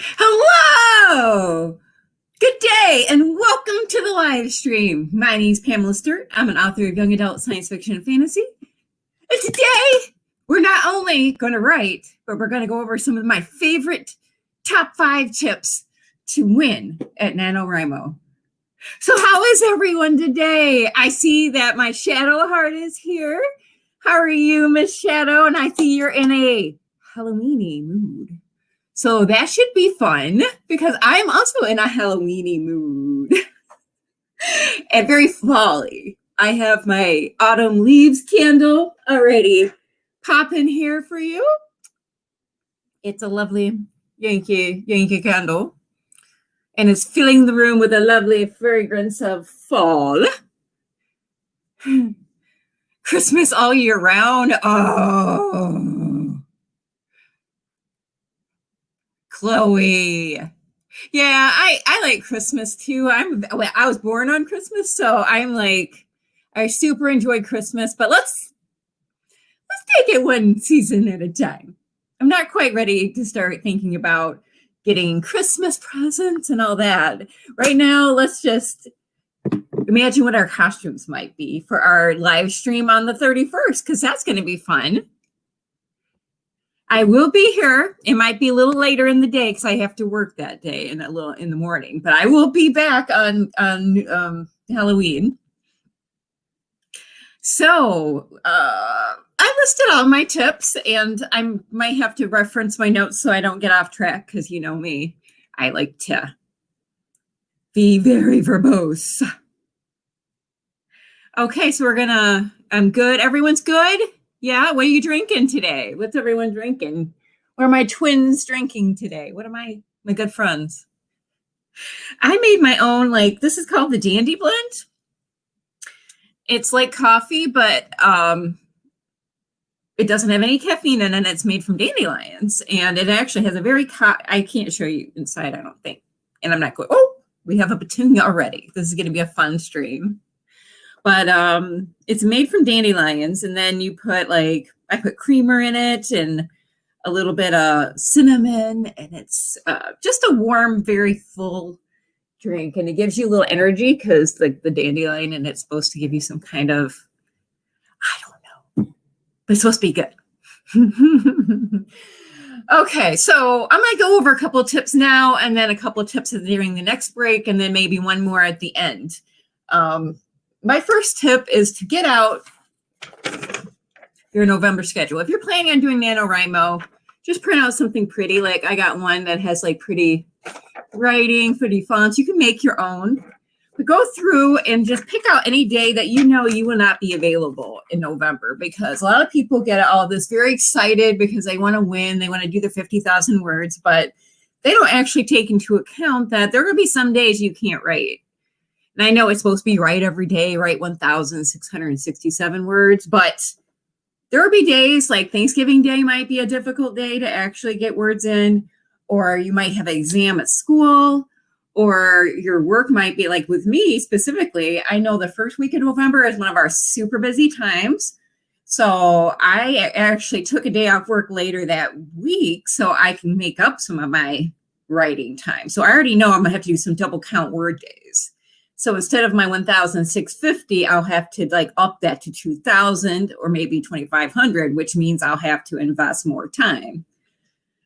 Hello! Good day and welcome to the live stream. My name is Pamela Sturt. I'm an author of young adult science fiction and fantasy. And today, we're not only going to write, but we're going to go over some of my favorite top 5 tips to win at Nanowrimo. So how is everyone today? I see that my Shadow Heart is here. How are you, Miss Shadow? And I see you're in a Halloweeny mood. So that should be fun because I'm also in a Halloweeny mood and very fall-y. I have my autumn leaves candle already popping here for you. It's a lovely Yankee candle. And it's filling the room with a lovely fragrance of fall. Christmas all year round. Oh. Chloe. Yeah, I like Christmas too. I was born on Christmas, so I super enjoy Christmas, but let's take it one season at a time. I'm not quite ready to start thinking about getting Christmas presents and all that. Right now, let's just imagine what our costumes might be for our live stream on the 31st, because that's going to be fun. I will be here. It might be a little later in the day because I have to work that day in the morning, but I will be back on Halloween. So I listed all my tips, and I might have to reference my notes so I don't get off track because you know me, I like to be very verbose. Okay, so I'm good. Everyone's good? Yeah, what are you drinking today? What's everyone drinking? What are my twins drinking today? What are my good friends? I made my own, this is called the Dandy Blend. It's like coffee, but it doesn't have any caffeine in it. It's made from dandelions, and it actually has a very, I can't show you inside, I don't think. And I'm not going, we have a petunia already. This is going to be a fun stream. But it's made from dandelions, and then you put I put creamer in it and a little bit of cinnamon, and it's just a warm, very full drink, and it gives you a little energy because the dandelion, and it's supposed to give you some kind of, I don't know, but it's supposed to be good. Okay, so I'm going to go over a couple of tips now, and then a couple of tips during the next break, and then maybe one more at the end. My first tip is to get out your November schedule. If you're planning on doing NaNoWriMo, just print out something pretty. Like I got one that has pretty writing, pretty fonts. You can make your own. But go through and just pick out any day that you know you will not be available in November, because a lot of people get all this very excited because they want to win. They want to do their 50,000 words, but they don't actually take into account that there are going to be some days you can't write. And I know it's supposed to be write every day, write 1,667 words, but there will be days like Thanksgiving Day might be a difficult day to actually get words in, or you might have an exam at school, or your work might be with me specifically. I know the first week of November is one of our super busy times. So I actually took a day off work later that week so I can make up some of my writing time. So I already know I'm going to have to do some double count word days. So instead of my 1,650, I'll have to up that to 2,000 or maybe 2,500, which means I'll have to invest more time.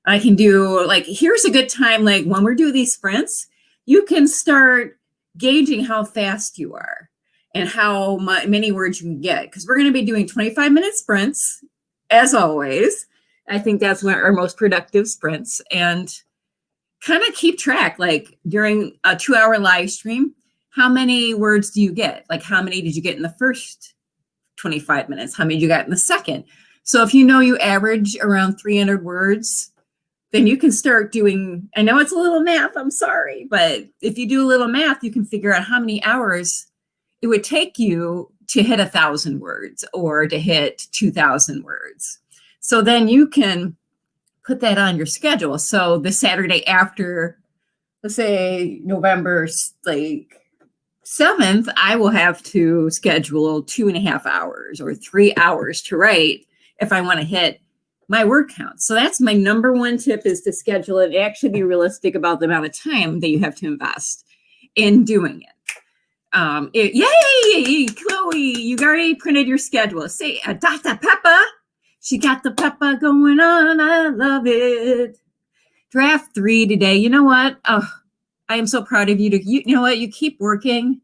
I can do here's a good time. When we're doing these sprints, you can start gauging how fast you are and how many words you can get. Because we're going to be doing 25-minute sprints, as always. I think that's one of our most productive sprints. And kind of keep track, during a 2-hour live stream, how many words do you get? How many did you get in the first 25 minutes? How many you got in the second? So if you know you average around 300 words, then you can start doing, I know it's a little math, I'm sorry, but if you do a little math, you can figure out how many hours it would take you to hit 1,000 words or to hit 2,000 words. So then you can put that on your schedule. So the Saturday after, let's say November 7th, I will have to schedule 2.5 hours or 3 hours to write if I want to hit my word count. So that's my number one tip, is to schedule it. Actually be realistic about the amount of time that you have to invest in doing it. Yay, Chloe, you already printed your schedule. Say, Dr. Peppa, she got the pepper going on. I love it. Draft 3 today. You know what? Oh, I am so proud of you. You know what? You keep working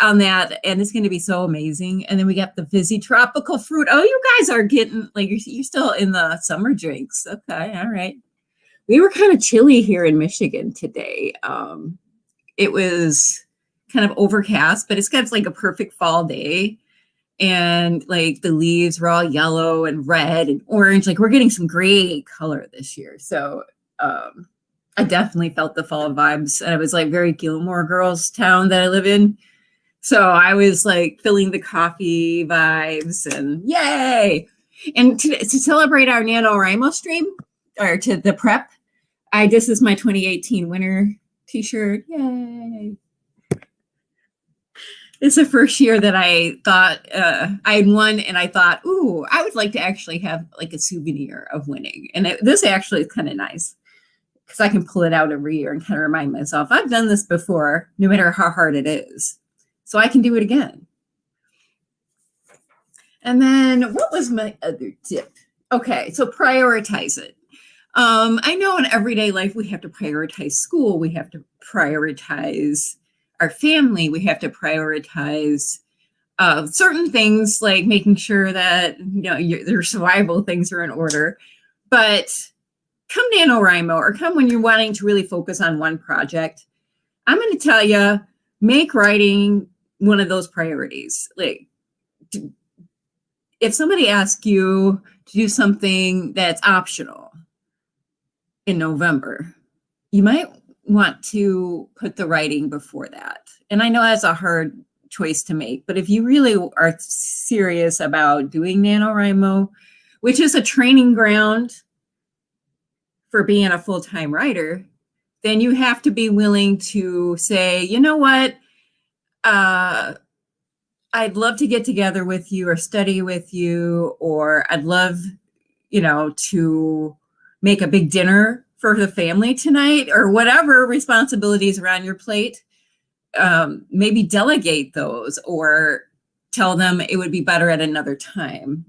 on that, and it's going to be so amazing. And then we got the fizzy tropical fruit. Oh, you guys are getting, like, you're still in the summer drinks. Okay, all right. We were kind of chilly here in Michigan today. It was kind of overcast, but it's got like a perfect fall day. And like the leaves were all yellow and red and orange. Like we're getting some great color this year. So I definitely felt the fall vibes. And it was like very Gilmore Girls town that I live in. So I was like feeling the coffee vibes and yay. And to celebrate our NaNoWriMo stream, or to the prep, this is my 2018 winter t-shirt. Yay. It's the first year that I thought I had won, and I thought, ooh, I would like to actually have like a souvenir of winning. And this actually is kind of nice because I can pull it out every year and kind of remind myself, I've done this before, no matter how hard it is. So I can do it again. And then what was my other tip? Okay, so prioritize it. I know in everyday life, we have to prioritize school. We have to prioritize our family. We have to prioritize certain things, like making sure that, you know, your survival things are in order. But come NaNoWriMo, or come when you're wanting to really focus on one project, I'm going to tell you, make writing one of those priorities. Like, if somebody asks you to do something that's optional in November, you might want to put the writing before that. And I know that's a hard choice to make, but if you really are serious about doing NaNoWriMo, which is a training ground for being a full-time writer, then you have to be willing to say, you know what, I'd love to get together with you or study with you, or I'd love, you know, to make a big dinner for the family tonight, or whatever responsibilities are on your plate. Maybe delegate those, or tell them it would be better at another time,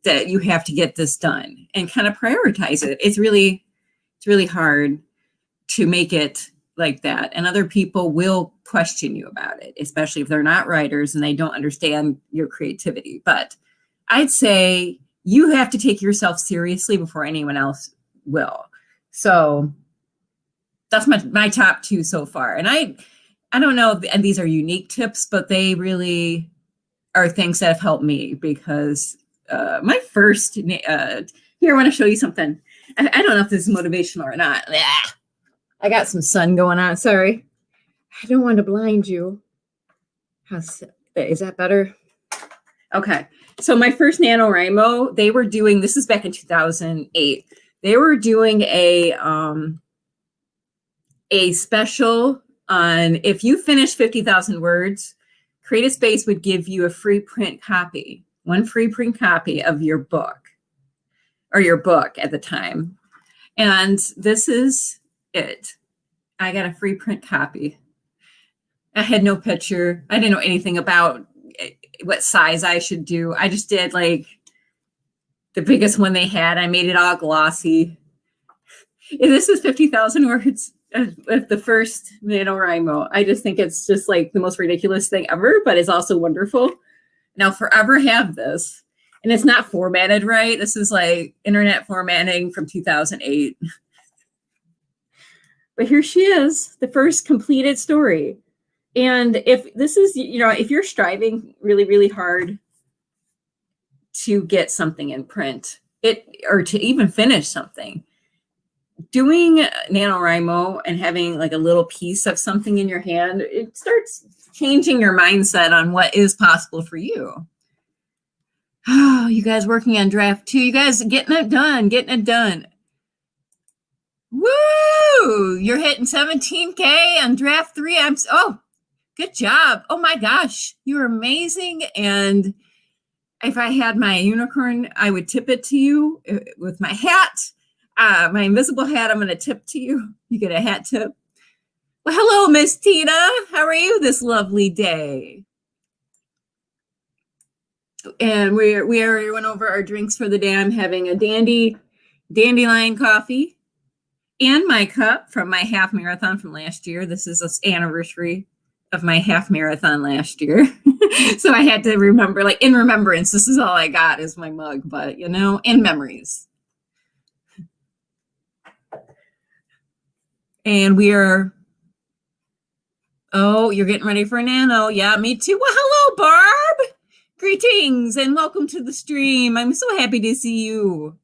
that you have to get this done, and kind of prioritize it. It's really hard to make it like that. And other people will question you about it, especially if they're not writers and they don't understand your creativity. But I'd say you have to take yourself seriously before anyone else will. So that's my top 2 so far. And I don't know if these are unique tips, but they really are things that have helped me, because my first, here, I want to show you something. I don't know if this is motivational or not. I got some sun going on. Sorry. I don't want to blind you. Is that better? Okay. So my first NaNoWriMo, they were doing, this is back in 2008. They were doing a special on, if you finish 50,000 words, Create a Space would give you a free print copy, one free print copy of your book, or your book at the time. And this is it. I got a free print copy. I had no picture. I didn't know anything about what size I should do. I just did like the biggest one they had. I made it all glossy. And this is 50,000 words of the first NaNoWriMo. I just think it's just like the most ridiculous thing ever, but it's also wonderful. And I'll forever have this. And it's not formatted right. This is like internet formatting from 2008. But here she is, the first completed story. And if this is, you know, if you're striving really, really hard to get something in print, or to even finish something, doing NaNoWriMo and having like a little piece of something in your hand, it starts changing your mindset on what is possible for you. Oh, you guys working on draft 2, you guys getting it done. Woo! You're hitting 17K on draft 3. Oh, good job. Oh my gosh, you're amazing. And If I had my unicorn, I would tip it to you with my hat. My invisible hat, I'm going to tip to you. You get a hat tip. Well, hello, Miss Tina. How are you this lovely day? And we already went over our drinks for the day. I'm having a dandelion coffee and my cup from my half marathon from last year. This is an anniversary of my half marathon last year. So I had to remember, like in remembrance, this is all I got is my mug, but you know, in memories. And we are, oh, you're getting ready for Nano. Yeah, me too. Well, hello, Barb. Greetings and welcome to the stream. I'm so happy to see you.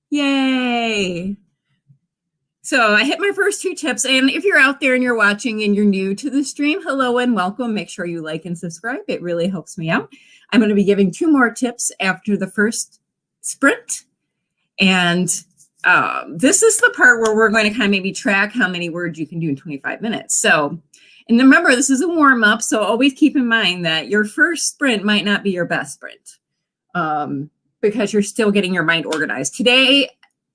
Yay. So I hit my first 2 tips. And if you're out there and you're watching and you're new to the stream, hello and welcome. Make sure you like and subscribe. It really helps me out. I'm going to be giving 2 more tips after the first sprint. And this is the part where we're going to kind of maybe track how many words you can do in 25 minutes. So, and remember, this is a warm up. So always keep in mind that your first sprint might not be your best sprint because you're still getting your mind organized. Today,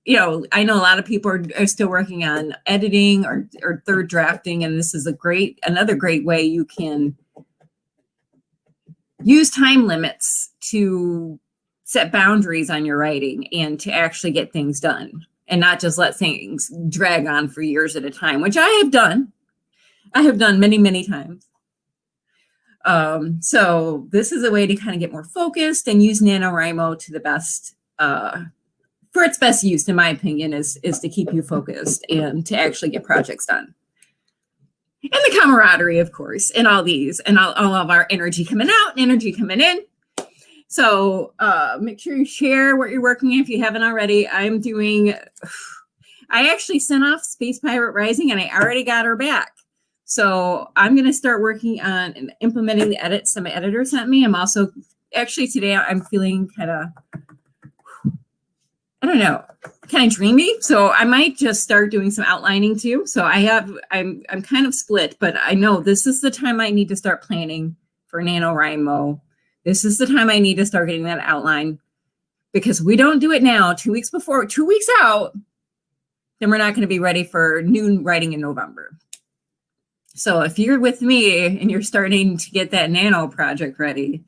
you know, I know a lot of people are still working on editing or third drafting, and this is another great way you can use time limits to set boundaries on your writing and to actually get things done and not just let things drag on for years at a time, which I have done. I have done many, many times. So this is a way to kind of get more focused and use Nanowrimo to the best, for its best use, in my opinion, is to keep you focused and to actually get projects done. And the camaraderie, of course, and all these, and all of our energy coming out and energy coming in. So make sure you share what you're working on if you haven't already. I actually sent off Space Pirate Rising and I already got her back. So I'm going to start working on implementing the edits that my editor sent me. I'm also, actually today I'm feeling kind of, I don't know, kind of dreamy. So I might just start doing some outlining too. So I'm kind of split, but I know this is the time I need to start planning for NaNoWriMo. This is the time I need to start getting that outline, because we don't do it now, 2 weeks before, 2 weeks out, then we're not going to be ready for new writing in November. So if you're with me and you're starting to get that Nano project ready,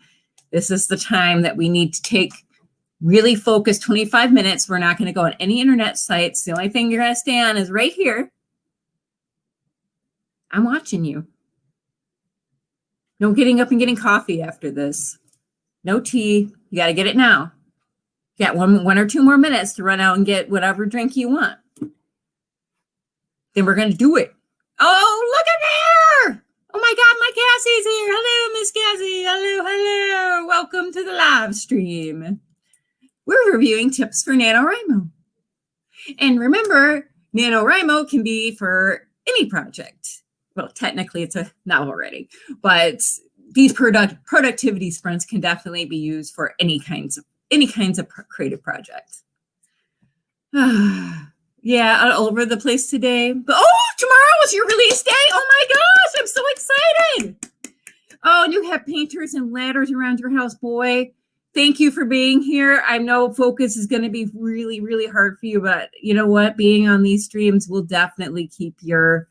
this is the time that we need to take really focused 25 minutes. We're not going to go on any internet sites. The only thing you're going to stay on is right here. I'm watching you. No getting up and getting coffee after this. No tea. You got to get it now. You got one or 2 more minutes to run out and get whatever drink you want. Then we're going to do it. Oh, look at there. Oh my God, my Cassie's here. Hello, Miss Cassie. Hello, hello. Welcome to the live stream. We're reviewing tips for NaNoWriMo. And remember, NaNoWriMo can be for any project. Well, technically it's a novel already, but these productivity sprints can definitely be used for any kinds of creative projects. Yeah, all over the place today. But tomorrow is your release day. Oh my gosh, I'm so excited. Oh, and you have painters and ladders around your house, boy. Thank you for being here. I know focus is going to be really, really hard for you, but you know what? Being on these streams will definitely keep your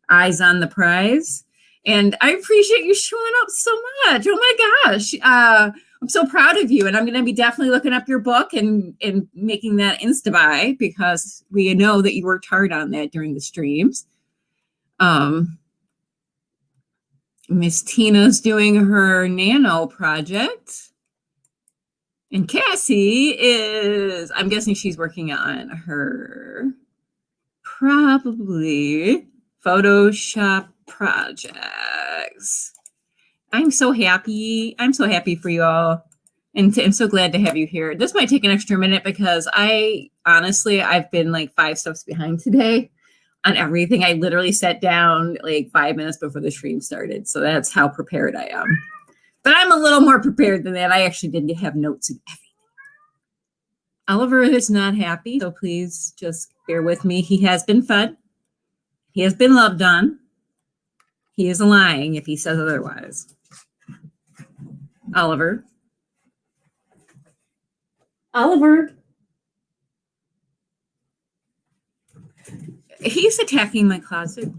eyes on the prize. And I appreciate you showing up so much. Oh my gosh. I'm so proud of you. And I'm going to be definitely looking up your book and making that Insta-buy, because we know that you worked hard on that during the streams. Miss Tina's doing her Nano project. And Cassie is, I'm guessing she's working on her probably Photoshop projects. I'm so happy. I'm so happy for you all. And I'm so glad to have you here. This might take an extra minute because I've been like 5 steps behind today on everything. I literally sat down like 5 minutes before the stream started. So that's how prepared I am. But I'm a little more prepared than that. I actually didn't have notes and everything. Oliver is not happy, so please just bear with me. He has been fed. He has been loved on. He is lying if he says otherwise. Oliver, Oliver. He's attacking my closet.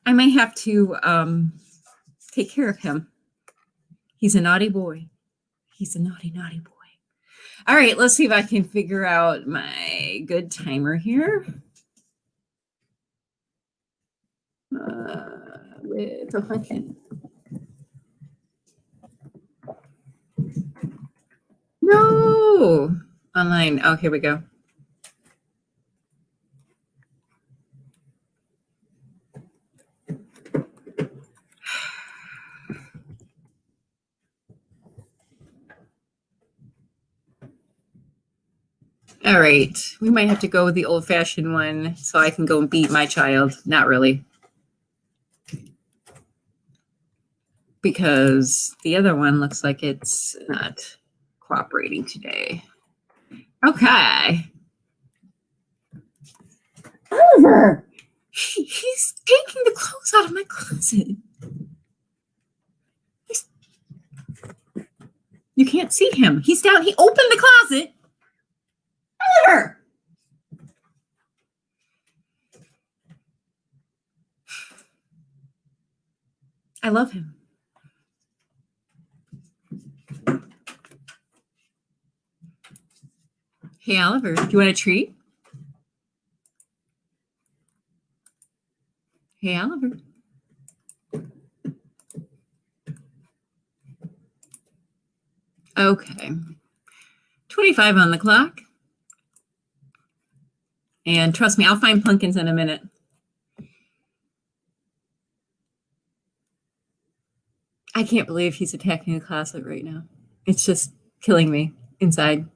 I may have to take care of him. He's a naughty boy. He's a naughty, naughty boy. All right, let's see if I can figure out my good timer here. With a function. No! Online. Oh, here we go. All right. We might have to go with the old-fashioned one so I can go and beat my child. Not really. Because the other one looks like it's not cooperating today. Okay. Oliver! He's taking the clothes out of my closet. You can't see him. He's down. He opened the closet. Oliver! I love him. Hey, Oliver, do you want a treat? Hey, Oliver. Okay. 25 on the clock. And trust me, I'll find pumpkins in a minute. I can't believe he's attacking the closet right now. It's just killing me inside.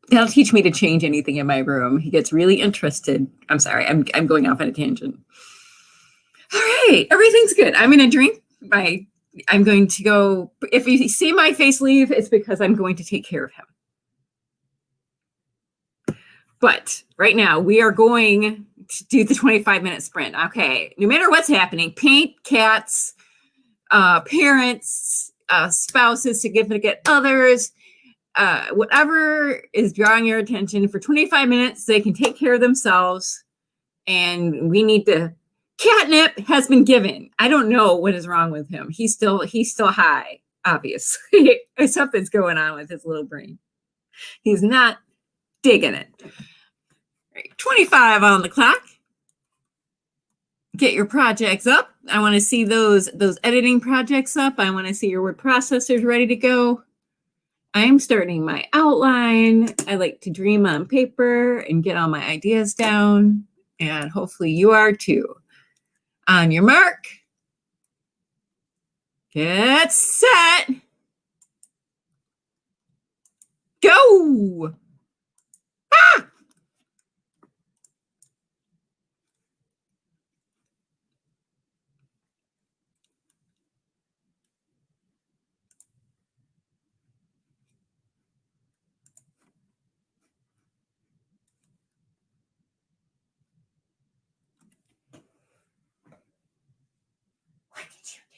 That'll teach me to change anything in my room. He gets really interested. I'm sorry, I'm going off on a tangent. All right, everything's good. I'm gonna drink I'm going to go. If you see my face leave, it's because I'm going to take care of him. But right now we are going to do the 25-minute sprint. Okay, no matter what's happening, paint, cats, parents, spouses, significant others, whatever is drawing your attention for 25 minutes, they can take care of themselves. And we need to, catnip has been given. I don't know what is wrong with him. He's still high, obviously. Something's going on with his little brain. He's not digging it. Right, 25 on the clock. Get your projects up. I want to see those editing projects up. I want to see your word processors ready to go. I'm starting my outline. I like to dream on paper and get all my ideas down. And hopefully you are too. On your mark. Get set. Go. Ah! What did you do?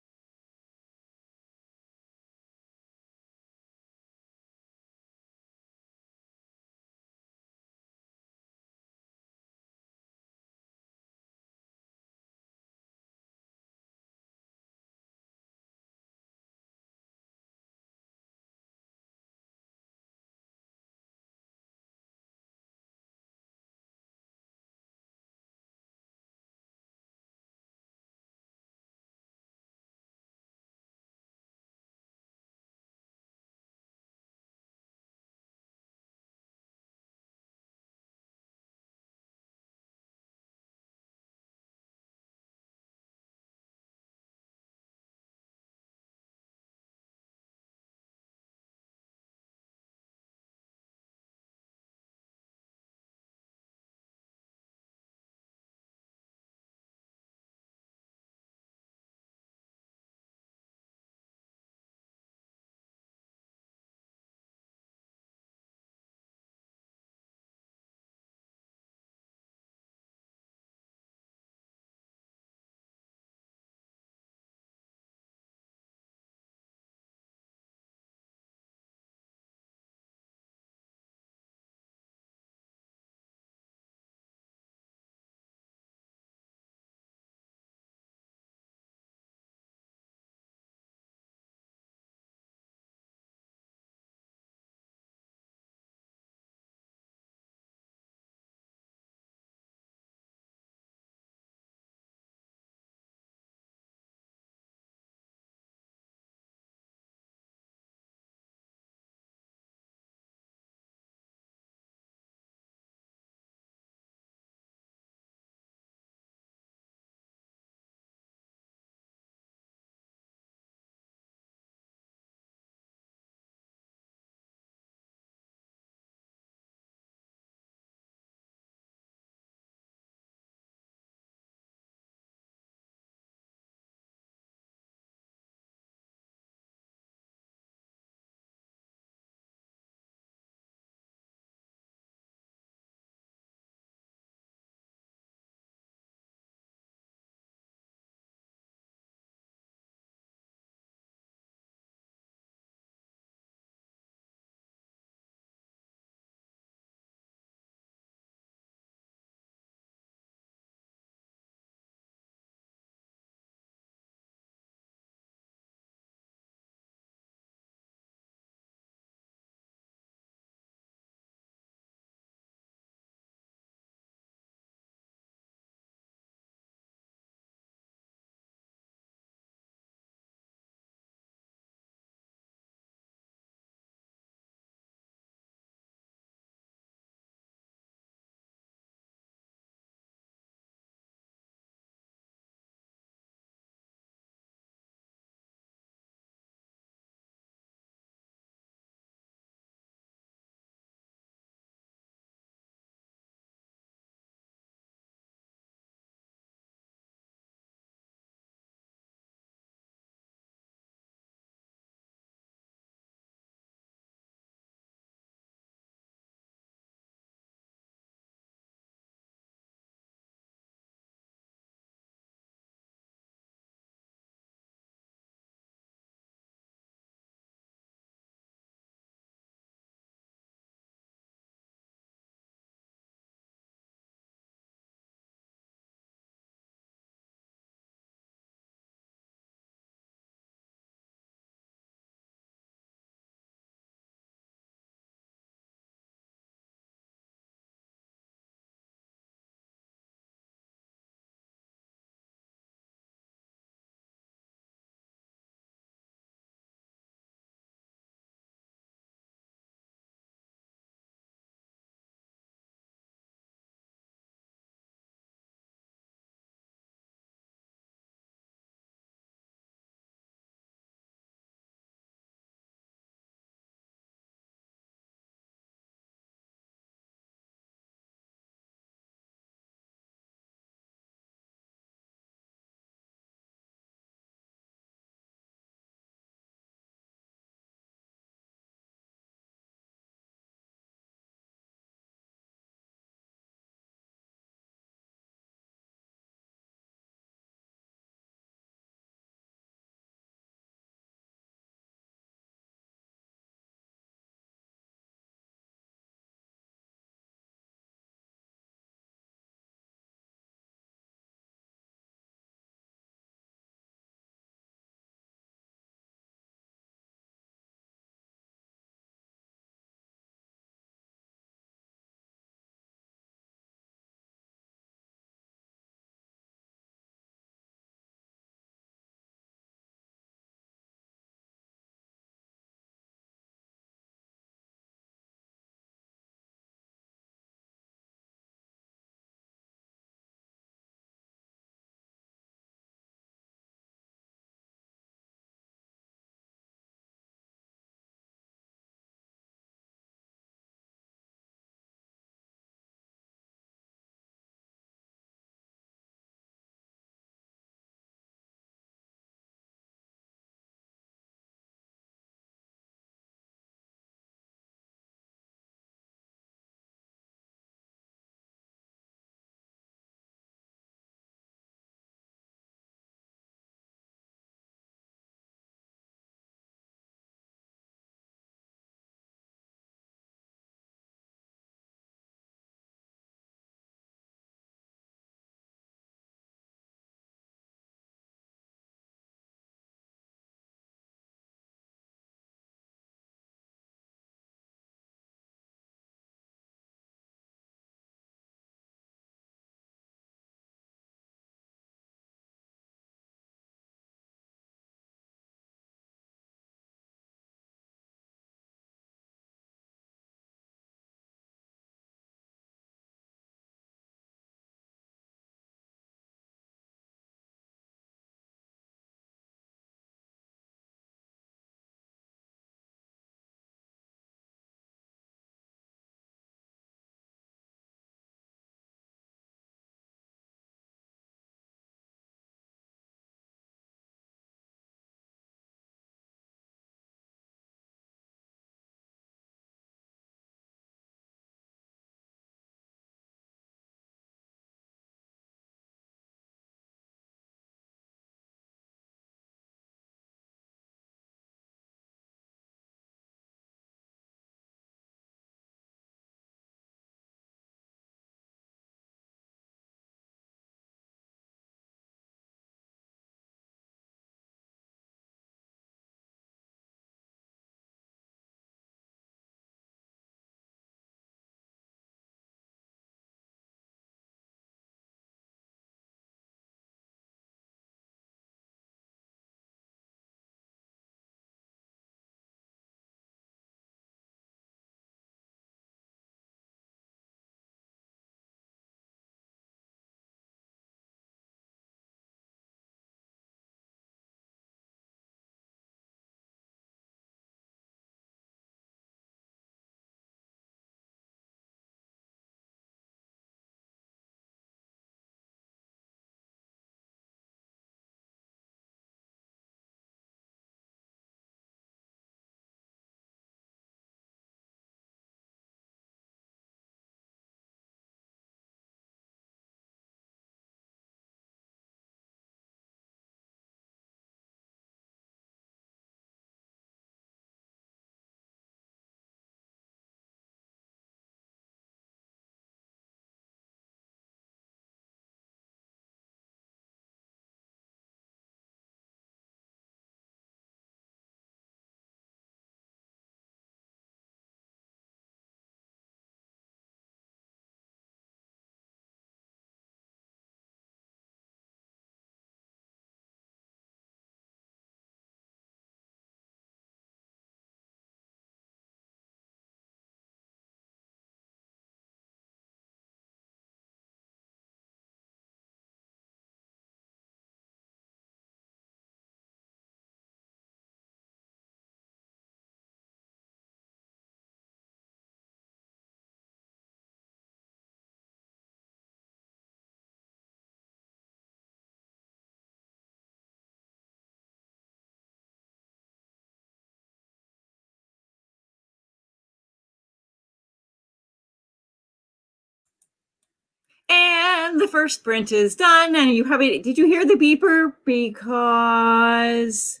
And the first sprint is done. And you probably, did you hear the beeper? Because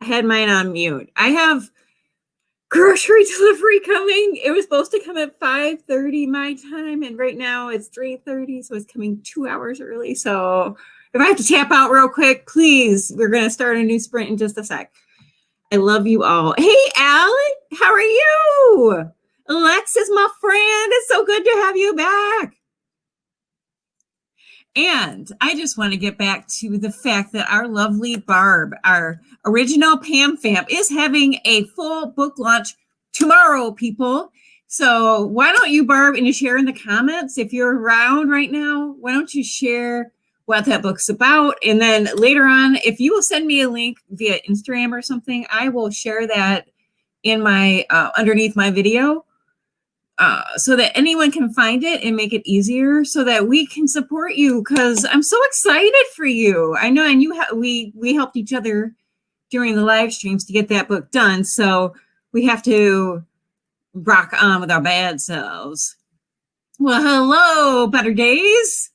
I had mine on mute. I have grocery delivery coming. It was supposed to come at 5:30 my time. And right now it's 3:30. So it's coming 2 hours early. So if I have to tap out real quick, please, we're going to start a new sprint in just a sec. I love you all. Hey, Alan, how are you? Alexis, my friend, it's so good to have you back. And I just want to get back to the fact that our lovely Barb, our original Pam Fam, is having a full book launch tomorrow, people. So why don't you, Barb, and you share in the comments if you're around right now, why don't you share what that book's about? And then later on, if you will send me a link via Instagram or something, I will share that in my underneath my video. So that anyone can find it and make it easier so that we can support you, because I'm so excited for you. I know, and we helped each other during the live streams to get that book done. So we have to rock on with our bad selves. Well, hello, better days.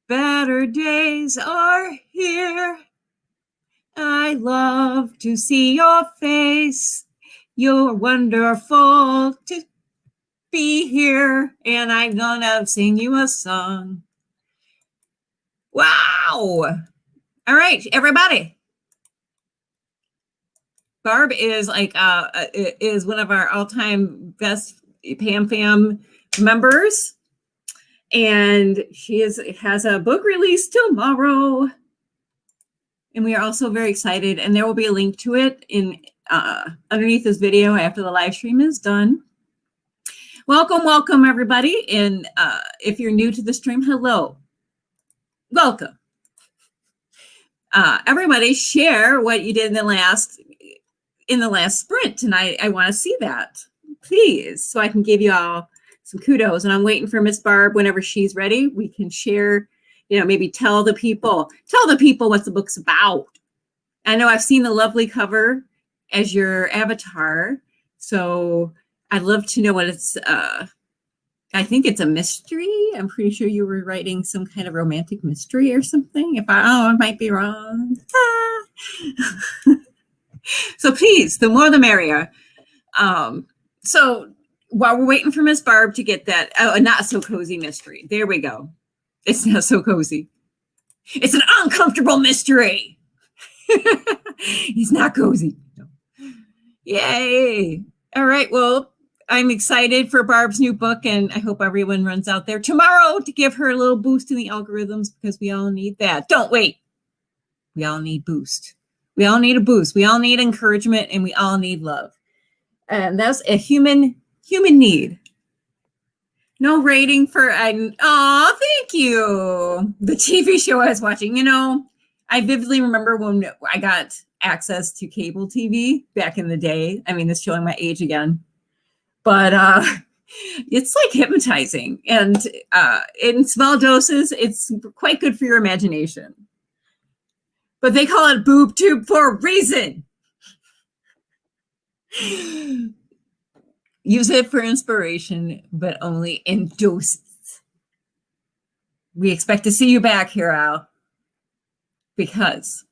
Better days are here. I love to see your face. You're wonderful to be here, and I'm gonna sing you a song. Wow. All right, everybody. Barb is like is one of our all-time best Pam Fam members, and she has a book release tomorrow, and we are also very excited, and there will be a link to it in underneath this video after the live stream is done. Welcome, everybody. And if you're new to the stream, hello. Welcome. Everybody share what you did in the last sprint. And I want to see that, please, so I can give you all some kudos. And I'm waiting for Miss Barb. Whenever she's ready, we can share, maybe tell the people what the book's about. I know I've seen the lovely cover as your avatar. So I'd love to know what it's, I think it's a mystery. I'm pretty sure you were writing some kind of romantic mystery or something. I might be wrong. So please, the more the merrier. So while we're waiting for Miss Barb to get that, a not so cozy mystery. There we go. It's not so cozy. It's an uncomfortable mystery. He's not cozy. No. Yay. All right. Well, I'm excited for Barb's new book, and I hope everyone runs out there tomorrow to give her a little boost in the algorithms, because we all need that. Don't wait. We all need boost. We all need a boost. We all need encouragement, and we all need love. And that's a human need. No rating for, oh, thank you. The TV show I was watching, I vividly remember when I got access to cable TV back in the day. I mean, it's showing my age again. But it's like hypnotizing, and in small doses, it's quite good for your imagination. But they call it boob tube for a reason. Use it for inspiration, but only in doses. We expect to see you back here, Al, because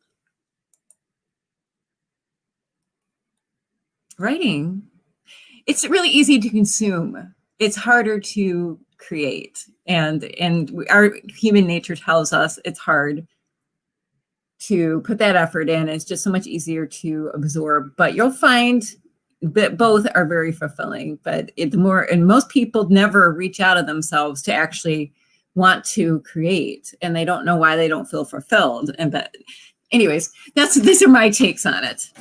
writing, it's really easy to consume. It's harder to create. And our human nature tells us it's hard to put that effort in. It's just so much easier to absorb. But you'll find that both are very fulfilling. But most people never reach out of themselves to actually want to create. And they don't know why they don't feel fulfilled. But anyways, these are my takes on it.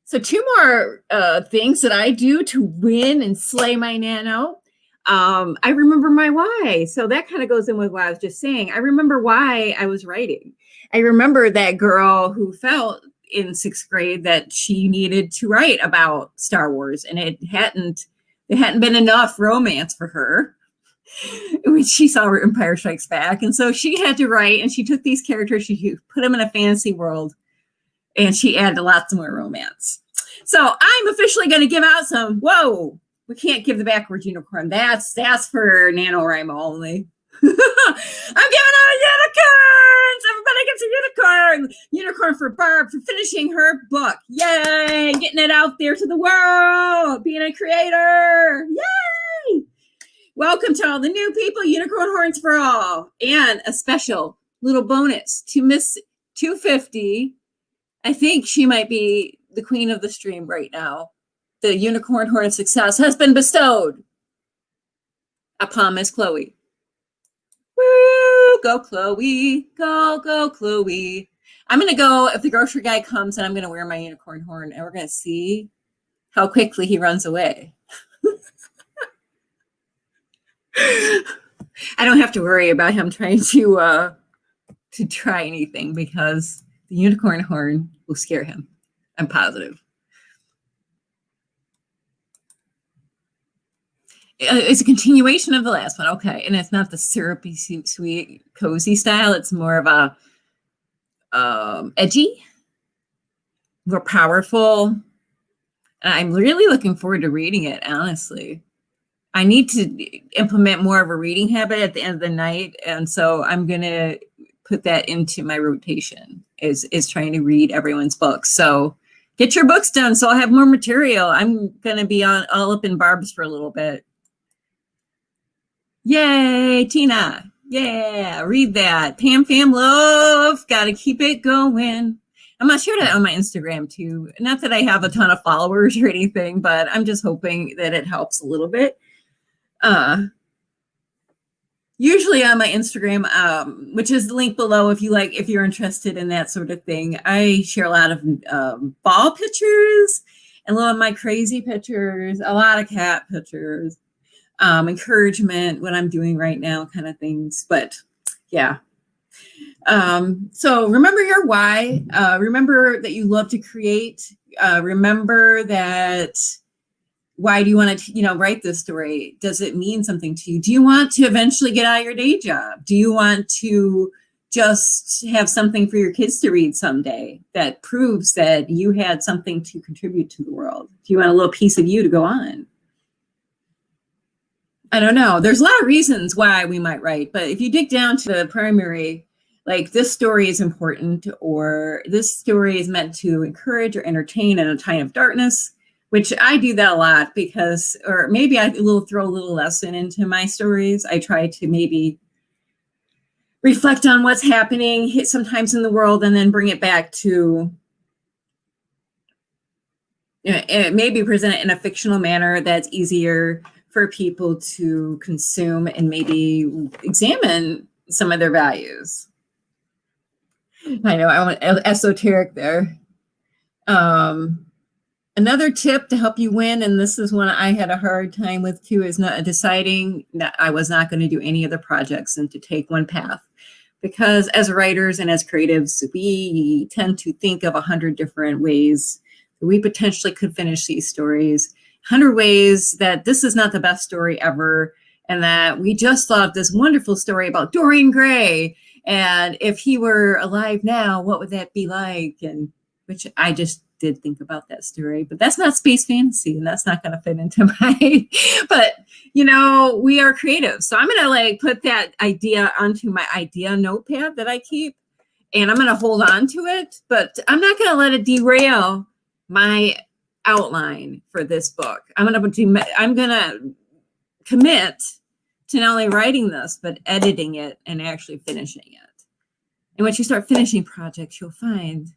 So 2 more things that I do to win and slay my nano. I remember my why. So that kind of goes in with what I was just saying. I remember why I was writing. I remember that girl who felt in 6th grade that she needed to write about Star Wars, and it hadn't been enough romance for her when she saw Empire Strikes Back. And so she had to write, and she took these characters, she put them in a fantasy world, and she added lots more romance. So I'm officially going to give out some, whoa, we can't give the backwards unicorn. That's for NaNoWriMo only. I'm giving out unicorns! Everybody gets a unicorn! Unicorn for Barb for finishing her book. Yay! Getting it out there to the world! Being a creator! Yay! Welcome to all the new people, unicorn horns for all. And a special little bonus to Miss 250. I think she might be the queen of the stream right now. The unicorn horn of success has been bestowed upon Miss Chloe. Woo! Go, Chloe. Go, go, Chloe. I'm going to go, if the grocery guy comes, and I'm going to wear my unicorn horn, and we're going to see how quickly he runs away. I don't have to worry about him trying to try anything because the unicorn horn will scare him. I'm positive. It's a continuation of the last one. Okay. And it's not the syrupy, sweet, cozy style. It's more of a edgy, more powerful. I'm really looking forward to reading it, honestly. I need to implement more of a reading habit at the end of the night. And so I'm going to put that into my rotation is trying to read everyone's books. So get your books done so I'll have more material. I'm going to be all up in Barb's for a little bit. Yay, Tina. Yeah, read that. Pam Love. Got to keep it going. I'm going to share that on my Instagram too. Not that I have a ton of followers or anything, but I'm just hoping that it helps a little bit. Usually on my Instagram, which is the link below if you're interested in that sort of thing, I share a lot of ball pictures and a lot of my crazy pictures, a lot of cat pictures, encouragement, what I'm doing right now kind of things. But yeah. So remember your why. Remember that you love to create. Remember that why do you want to, write this story? Does it mean something to you? Do you want to eventually get out of your day job? Do you want to just have something for your kids to read someday that proves that you had something to contribute to the world? Do you want a little piece of you to go on? I don't know. There's a lot of reasons why we might write, but if you dig down to the primary, like this story is important, or this story is meant to encourage or entertain in a time of darkness, which I do that a lot because, or maybe I throw a little lesson into my stories. I try to maybe reflect on what's happening sometimes in the world and then bring it back to, maybe present it in a fictional manner that's esoteric for people to consume and maybe examine some of their values. I know I went esoteric there. Another tip to help you win, and this is one I had a hard time with too, is not deciding that I was not going to do any other projects and to take one path. Because as writers and as creatives, we tend to think of 100 different ways that we potentially could finish these stories, 100 ways that this is not the best story ever, and that we just thought this wonderful story about Dorian Gray, and if he were alive now, what would that be like? And which I just did think about that story, but that's not space fantasy, and that's not going to fit into my, but we are creative. So I'm going to put that idea onto my idea notepad that I keep, and I'm going to hold on to it, but I'm not going to let it derail my outline for this book. I'm going to commit to not only writing this, but editing it and actually finishing it. And once you start finishing projects, you'll find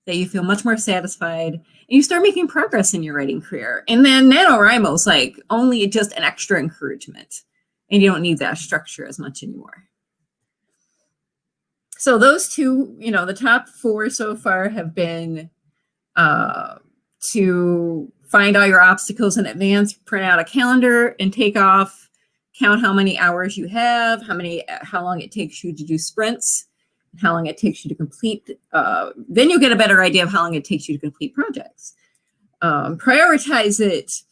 that you feel much more satisfied and you start making progress in your writing career. And then Nanowrimo is only just an extra encouragement, and you don't need that structure as much anymore. So those two, the top 4 so far have been to find all your obstacles in advance, print out a calendar and take off, count how many hours you have, how long it takes you to do sprints, how long it takes you to complete. Then you'll get a better idea of how long it takes you to complete projects. Prioritize it.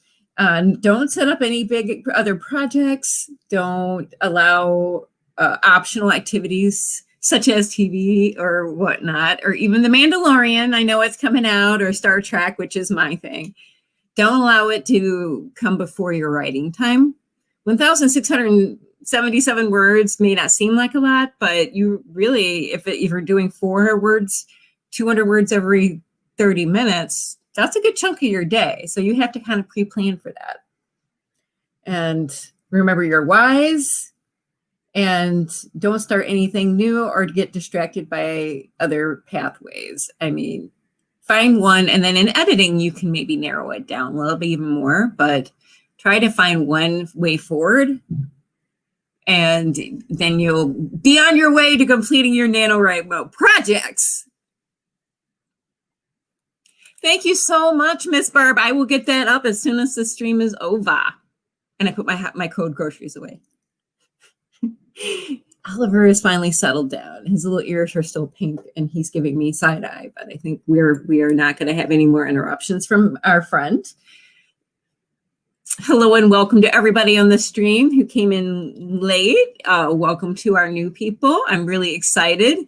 Don't set up any big other projects. Don't allow optional activities such as TV or whatnot, or even The Mandalorian. I know it's coming out, or Star Trek, which is my thing. Don't allow it to come before your writing time. 1,600 77 words may not seem like a lot, but you really, if you're doing 400 words, 200 words every 30 minutes, that's a good chunk of your day. So you have to kind of pre-plan for that. And remember your whys, and don't start anything new or get distracted by other pathways. I mean, find one, and then in editing, you can maybe narrow it down a little bit even more, but try to find one way forward, and then you'll be on your way to completing your NaNoWrimo projects. Thank you so much, Miss Barb. I will get that up as soon as the stream is over. And I put my code groceries away. Oliver is finally settled down. His little ears are still pink, and he's giving me side eye. But I think we are not going to have any more interruptions from our friend. Hello and welcome to everybody on the stream who came in late. Welcome to our new people. I'm really excited.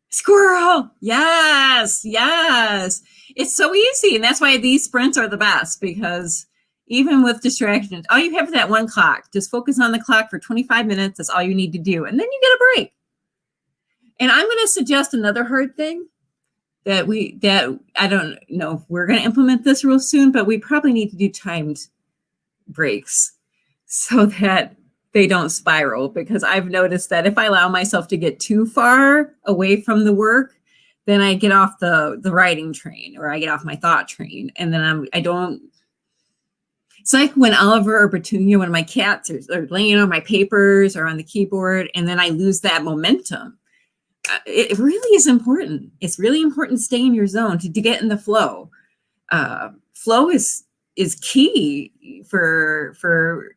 Squirrel. Yes, yes. It's so easy. And that's why these sprints are the best, because even with distractions, all you have is that one clock. Just focus on the clock for 25 minutes. That's all you need to do. And then you get a break. And I'm going to suggest another hard thing that I don't know if we're going to implement this real soon, but we probably need to do timed breaks so that they don't spiral, because I've noticed that if I allow myself to get too far away from the work, then I get off the writing train, or I get off my thought train. And then it's like when Oliver or Petunia, one of my cats, are laying on my papers or on the keyboard, and then I lose that momentum. It really is important. It's really important to stay in your zone, to get in the flow. Flow is key for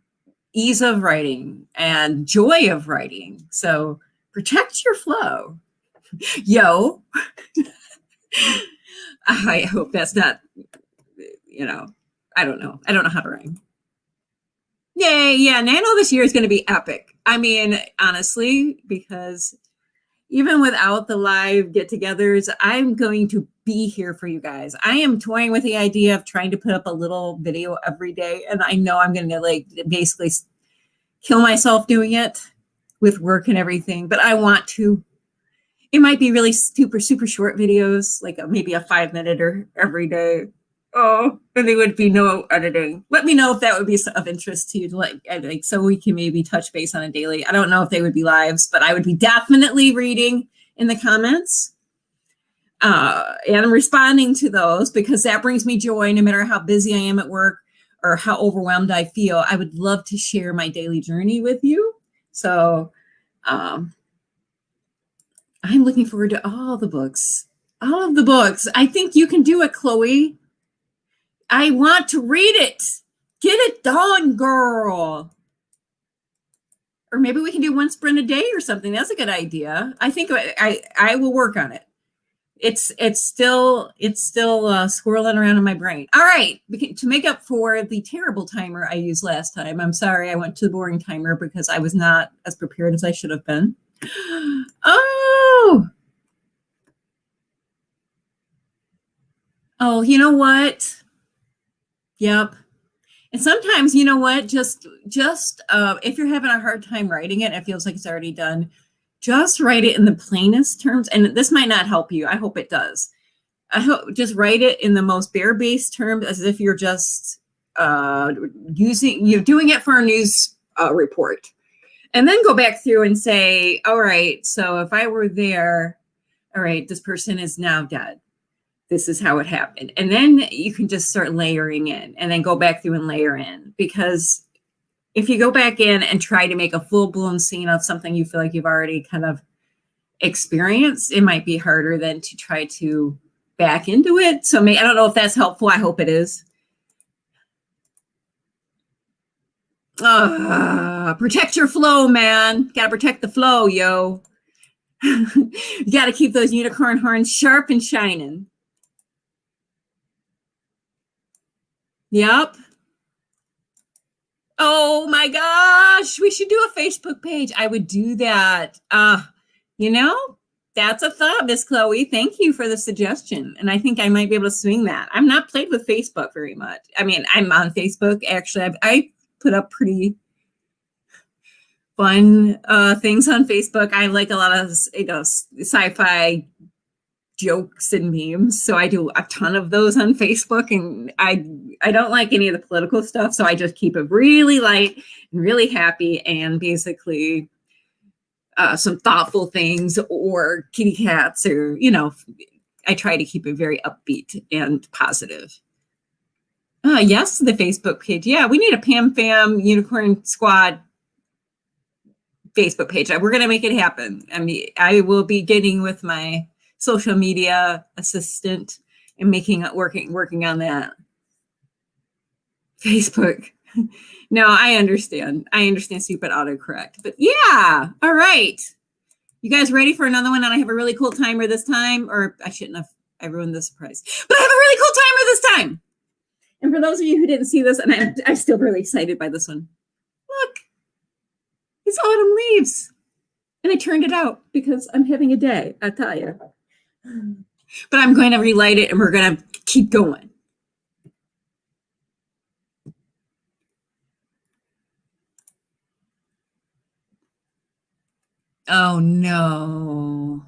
ease of writing and joy of writing. So protect your flow. Yo. I hope that's not, I don't know. I don't know how to rhyme. Yay. Yeah. Nano this year is going to be epic. I mean, honestly, because even without the live get-togethers, I'm going to be here for you guys. I am toying with the idea of trying to put up a little video every day. And I know I'm going to basically kill myself doing it with work and everything, but I want to. It might be really super, super short videos, like maybe a 5-minute every day. Oh, and there would be no editing. Let me know if that would be of interest to you, so we can maybe touch base on a daily. I don't know if they would be lives, but I would be definitely reading in the comments and responding to those, because that brings me joy no matter how busy I am at work or how overwhelmed I feel. I would love to share my daily journey with you. So I'm looking forward to all the books. All of the books. I think you can do it, Chloe. I want to read it. Get it done, girl. Or maybe we can do one sprint a day or something. That's a good idea. I think I will work on it. It's still swirling around in my brain. All right, to make up for the terrible timer I used last time. I'm sorry I went to the boring timer because I was not as prepared as I should have been. Oh, you know what? Yep. And sometimes, you know what, just if you're having a hard time writing it, it feels like it's already done, just write it in the plainest terms. And this might not help you. I hope it does. I hope just write it in the most bare-based terms, as if you're just doing it for a news report. And then go back through and say, all right, so if I were there, all right, this person is now dead. This is how it happened. And then you can just start layering in, and then go back through and layer in. Because if you go back in and try to make a full-blown scene of something you feel like you've already kind of experienced, it might be harder than to try to back into it. So I don't know if that's helpful. I hope it is. Protect your flow, man. Gotta protect the flow, yo. You gotta keep those unicorn horns sharp and shining. Yep. Oh my gosh, we should do a Facebook page. I would do that. That's a thought, Miss Chloe. Thank you for the suggestion. And I think I might be able to swing that. I'm not played with Facebook very much. I mean, I'm on Facebook. Actually, I put up pretty fun things on Facebook. I like a lot of sci-fi jokes and memes, so I do a ton of those on Facebook. And I don't like any of the political stuff, so I just keep it really light and really happy, and basically some thoughtful things or kitty cats, or I try to keep it very upbeat and positive. Yes, the Facebook page. Yeah, we need a Pam Fam Unicorn Squad Facebook page. We're going to make it happen. I mean, I will be getting with my social media assistant and working on that. Facebook. No, I understand. Stupid autocorrect. But yeah, all right. You guys ready for another one? And I have a really cool timer this time. Or I shouldn't have. I ruined the surprise. But I have a really cool timer this time. And for those of you who didn't see this, and I'm still really excited by this one. Look. It's autumn leaves. And I turned it out because I'm having a day, I'll tell you. But I'm going to relight it and we're going to keep going. Oh no.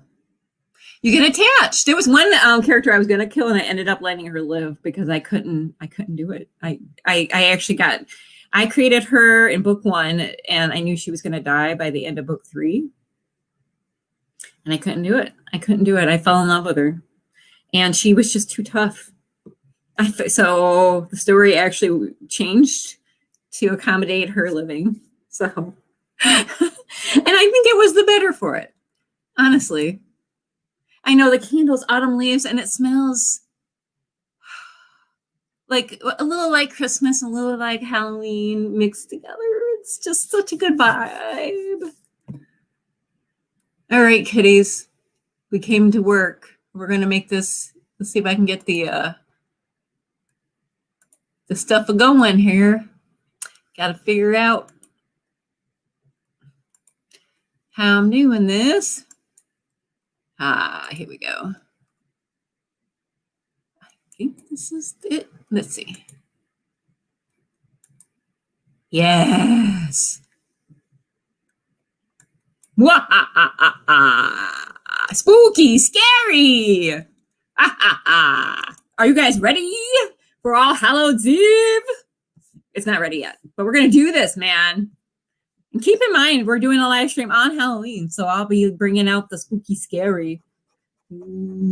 You get attached. There was one character I was going to kill and I ended up letting her live because I couldn't do it. I created her in book 1 and I knew she was going to die by the end of book 3. And I couldn't do it. I fell in love with her. And she was just too tough. So the story actually changed to accommodate her living. So, and I think it was the better for it, honestly. I know the candle's autumn leaves and it smells like a little like Christmas, a little like Halloween mixed together. It's just such a good vibe. All right, kitties, we came to work. We're going to make this. Let's see if I can get the stuff going here. Got to figure out how I'm doing this. Here we go. I think this is it. Let's see. Yes. Spooky, scary. Are you guys ready for All Hallows Eve? It's not ready yet, but we're going to do this, man. And keep in mind, we're doing a live stream on Halloween, so I'll be bringing out the spooky, scary. Ooh,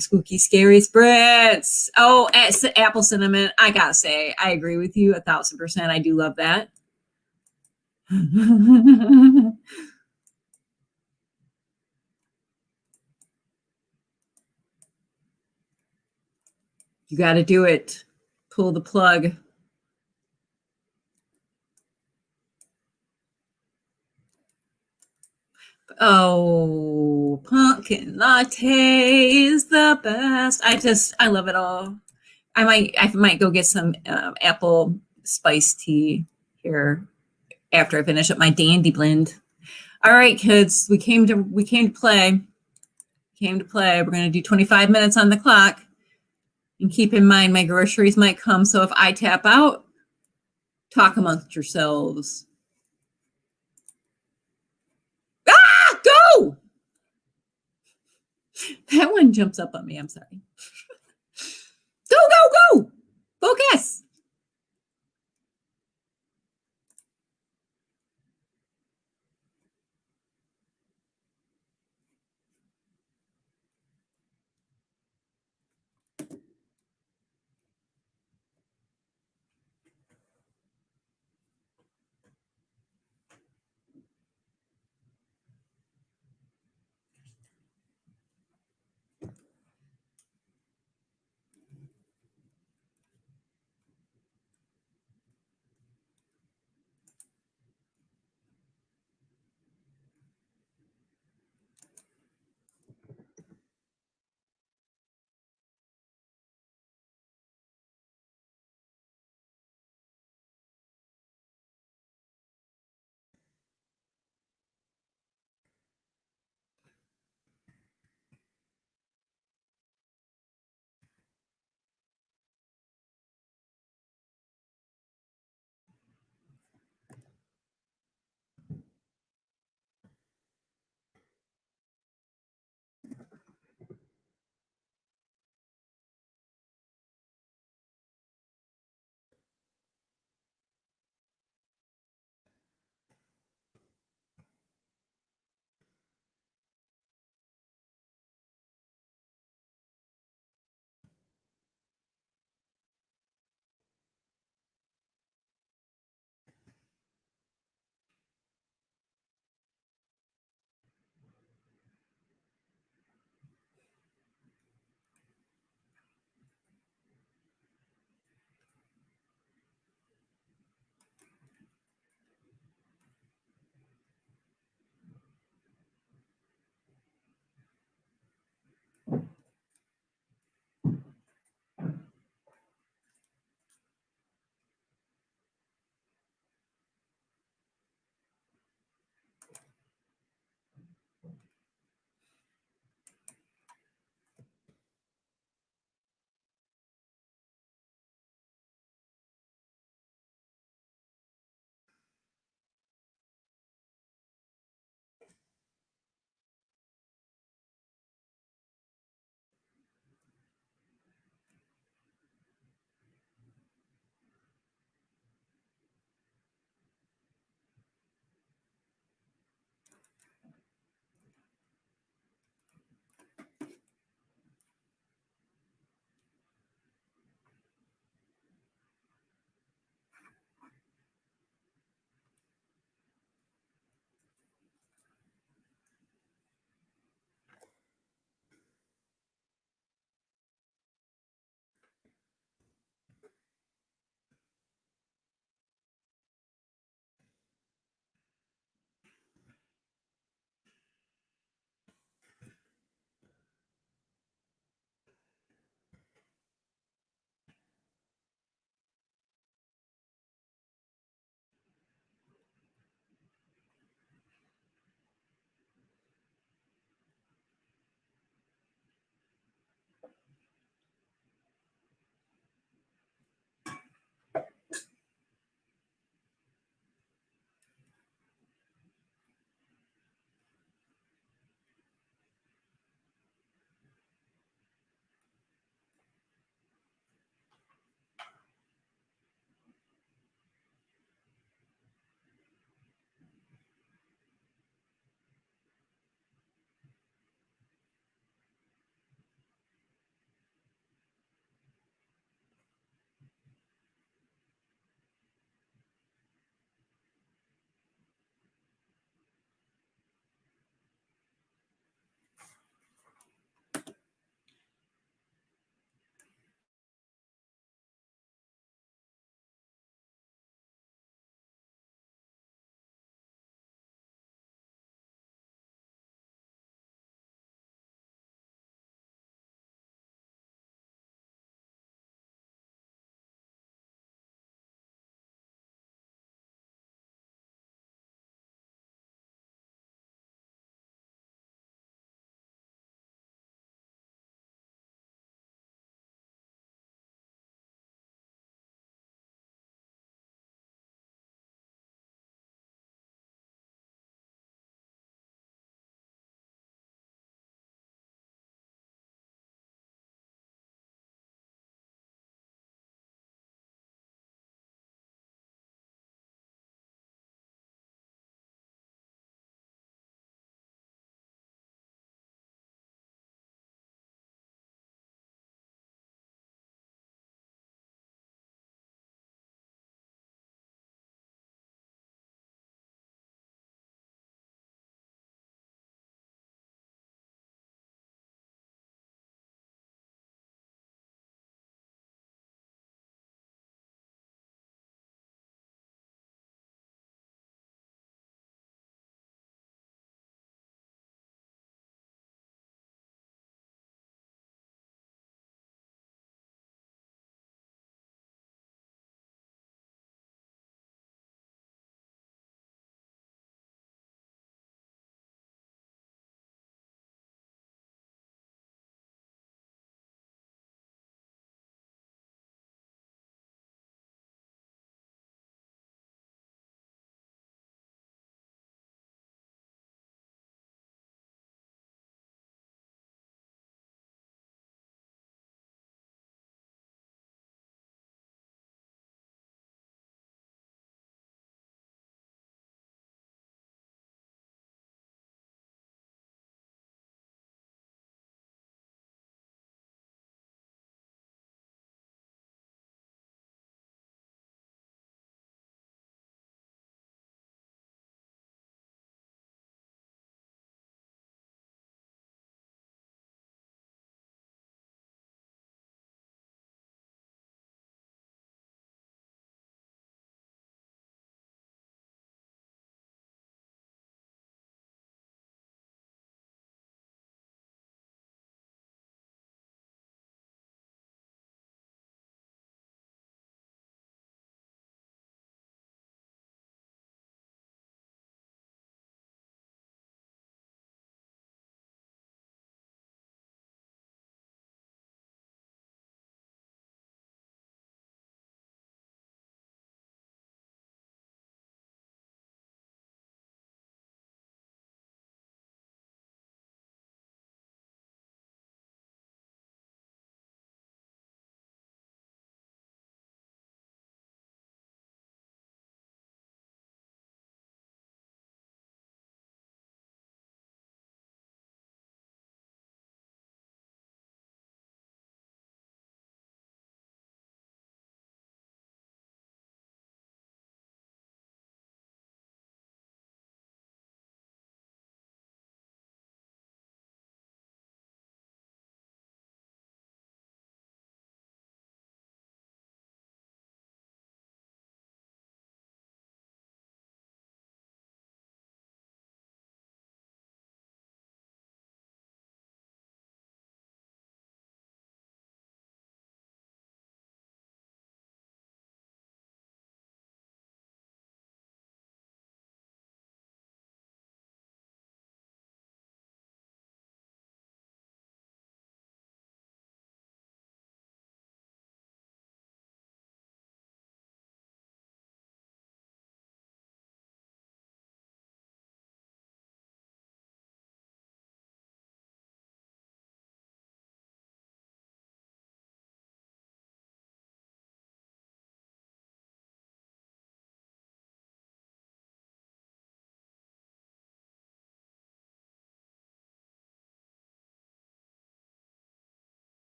spooky, scary spritz. Oh, it's apple cinnamon. I gotta say, I agree with you 1,000%. I do love that. You got to do it. Pull the plug. Oh, pumpkin latte is the best. I love it all. I might go get some apple spice tea here after I finish up my dandy blend. All right, kids, we came to play. We're going to do 25 minutes on the clock. And keep in mind, my groceries might come. So if I tap out, talk amongst yourselves. Ah, go! That one jumps up on me. I'm sorry. Go, go, go! Focus!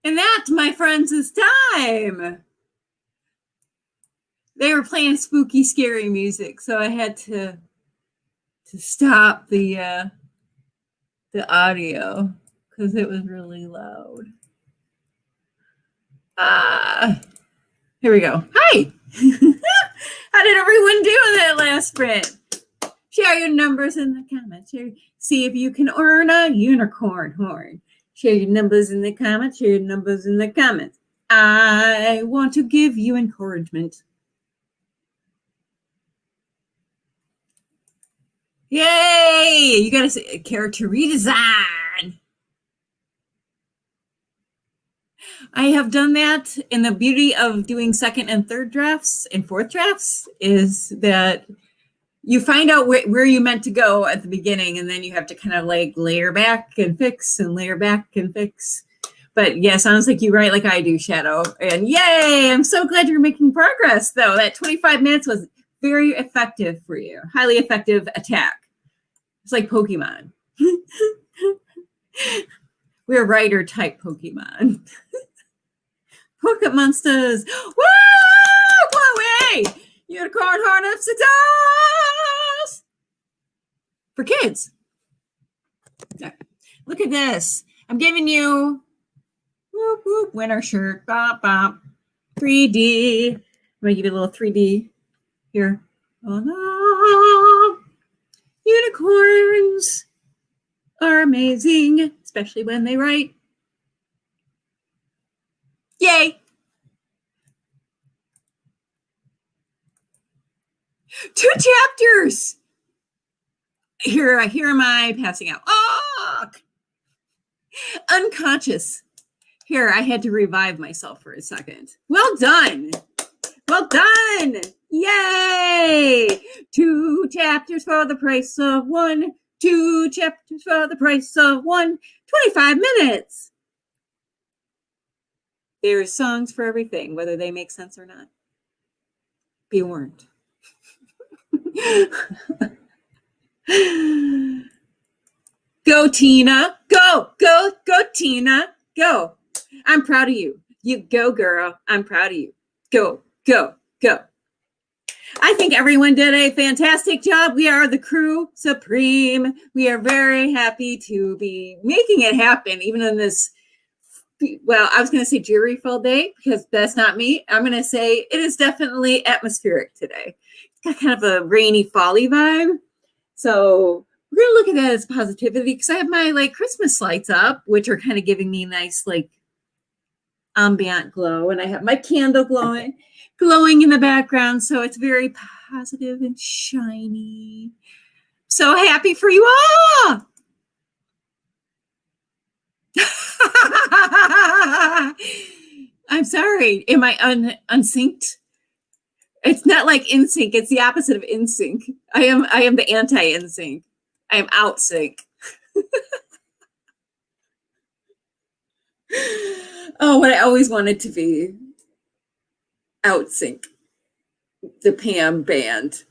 And that, my friends, is time. They were playing spooky, scary music, so I had to stop the audio because it was really loud. Here we go. Hi. How did everyone do in that last sprint? Share your numbers in the comments. See if you can earn a unicorn horn. Share your numbers in the comments. Share your numbers in the comments. I want to give you encouragement. Yay! You got to say character redesign. I have done that. And the beauty of doing second and third drafts and fourth drafts is that you find out where you meant to go at the beginning, and then you have to kind of like layer back and fix and layer back and fix. But yeah, sounds like you write like I do, Shadow. And yay! I'm so glad you're making progress, though. That 25 minutes was very effective for you. Highly effective attack. It's like Pokemon. We're writer type Pokemon. Pocket monsters. Woo! Go away! Unicorn horn of Sados! For kids. Look at this. I'm giving you whoop, whoop, winter shirt. Bop, bop. 3D. I'm going to give you a little 3D here. Oh, no. Unicorns are amazing, especially when they write. Yay! 2 chapters. Here am I passing out. Oh, unconscious. Here, I had to revive myself for a second. Well done. Well done. Yay. 2 chapters for the price of 1. 2 chapters for the price of 1. 25 minutes. There's songs for everything, whether they make sense or not. Be warned. Go, Tina. Go, go, go, Tina. Go. I'm proud of you. You go, girl. I'm proud of you. Go, go, go. I think everyone did a fantastic job. We are the crew supreme. We are very happy to be making it happen, even in this, well, I was going to say dreary-filled day, because that's not me. I'm going to say it is definitely atmospheric today. It's got kind of a rainy, fall-y vibe. So we're going to look at that as positivity, because I have my like Christmas lights up, which are kind of giving me nice like ambient glow. And I have my candle glowing in the background. So it's very positive and shiny. So happy for you all. I'm sorry. Am I unsynced? It's not like in sync. It's the opposite of in sync. I am the anti-in sync. I am out sync. Oh, what I always wanted to be. Out sync. The Pam band.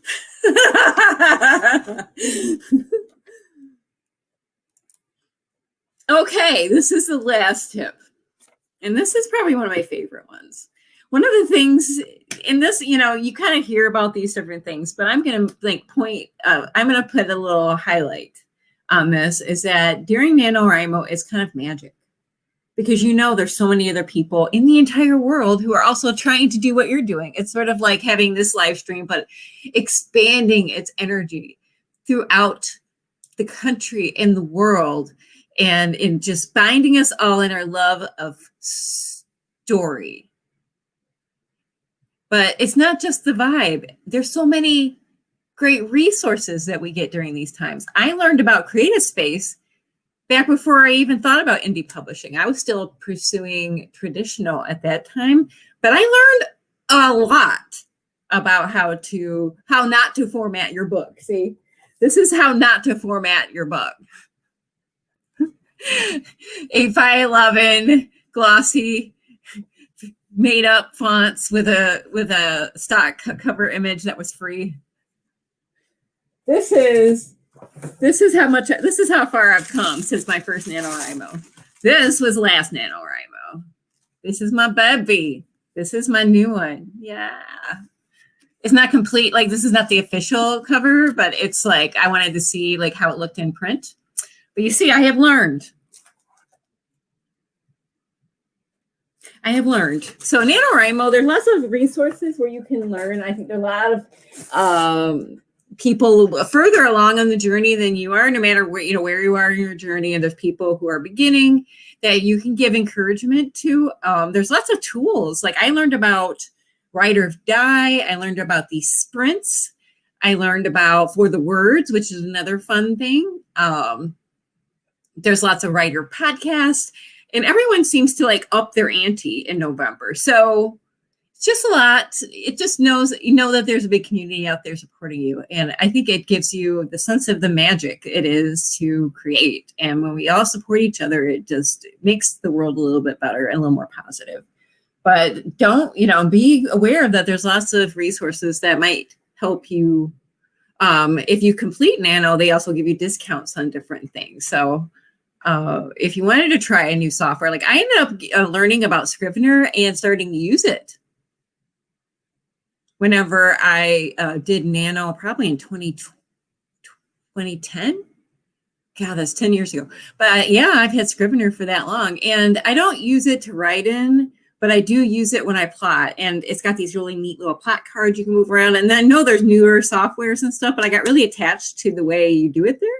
Okay, this is the last tip. And this is probably one of my favorite ones. One of the things in this, you know, you kind of hear about these different things, but I'm going to like I'm going to put a little highlight on this, is that during NaNoWriMo, it's kind of magic. Because you know there's so many other people in the entire world who are also trying to do what you're doing. It's sort of like having this live stream, but expanding its energy throughout the country and the world, and in just binding us all in our love of story. But it's not just the vibe. There's so many great resources that we get during these times. I learned about Creative Space back before I even thought about indie publishing. I was still pursuing traditional at that time, but I learned a lot about how not to format your book. See, this is how not to format your book. 8x11 glossy made up fonts with a stock cover image that was free. This is how far I've come since my first NaNoWriMo. This was last NaNoWriMo. This is my baby. This is my new one. Yeah. It's not complete. Like, this is not the official cover, but it's like, I wanted to see like how it looked in print. But you see, I have learned. So Nanowrimo, there's lots of resources where you can learn. I think there are a lot of people further along on the journey than you are, no matter where you are in your journey. And there's people who are beginning that you can give encouragement to. There's lots of tools. Like, I learned about Writer of Die. I learned about these sprints. I learned about For the Words, which is another fun thing. There's lots of writer podcasts, and everyone seems to like up their ante in November. So it's just a lot. It just knows, that there's a big community out there supporting you. And I think it gives you the sense of the magic it is to create. And when we all support each other, it just makes the world a little bit better and a little more positive. But don't, be aware that there's lots of resources that might help you. If you complete Nano, they also give you discounts on different things. So if you wanted to try a new software, like I ended up learning about Scrivener and starting to use it whenever I did Nano, probably in 2010. God, that's 10 years ago. But yeah, I've had Scrivener for that long, and I don't use it to write in, but I do use it when I plot. And it's got these really neat little plot cards you can move around. And then I know there's newer softwares and stuff, but I got really attached to the way you do it there.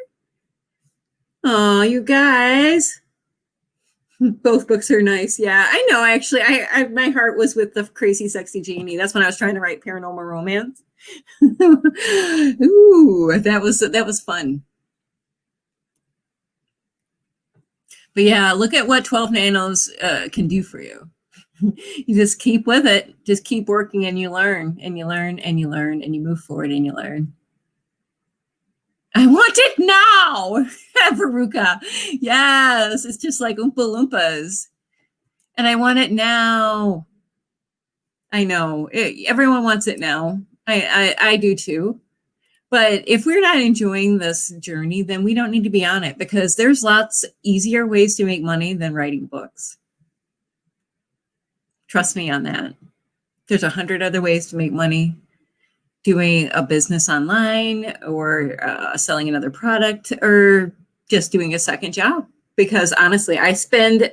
Oh, you guys. Both books are nice. Yeah, I know. Actually, I my heart was with the Crazy Sexy Genie. That's when I was trying to write paranormal romance. Ooh, that was fun. But yeah, look at what 12 nanos can do for you. You just keep with it. Just keep working, and you learn, and you learn, and you learn, and you move forward, and you learn. I want it now, Veruca. Yes, it's just like Oompa Loompas. And I want it now. I know. Everyone wants it now. I do too. But if we're not enjoying this journey, then we don't need to be on it, because there's lots easier ways to make money than writing books. Trust me on that. There's 100 other ways to make money. Doing a business online, or selling another product, or just doing a second job. Because honestly, I spend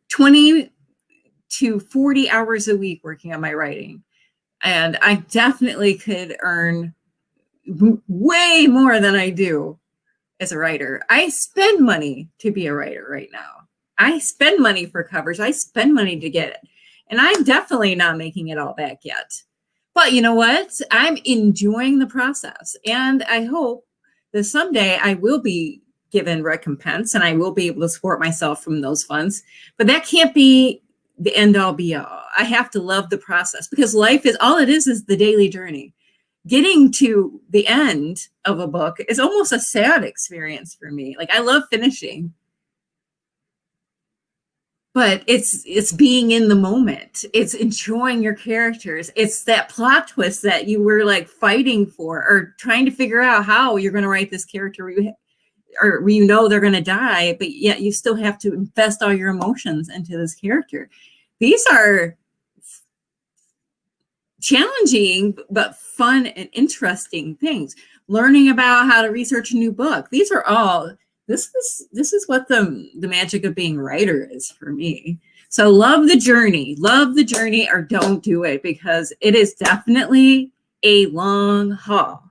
20 to 40 hours a week working on my writing. And I definitely could earn way more than I do as a writer. I spend money to be a writer right now. I spend money for covers. I spend money to get it. And I'm definitely not making it all back yet. But you know what? I'm enjoying the process. And I hope that someday I will be given recompense, and I will be able to support myself from those funds. But that can't be the end all be all. I have to love the process, because life is all it is the daily journey. Getting to the end of a book is almost a sad experience for me. Like, I love finishing, but it's being in the moment. It's enjoying your characters. It's that plot twist that you were like fighting for, or trying to figure out how you're going to write this character, or they're going to die, but yet you still have to invest all your emotions into this character. These are challenging but fun and interesting things. Learning about how to research a new book. These are all, this is what the magic of being a writer is for me. So love the journey, or don't do it, because it is definitely a long haul.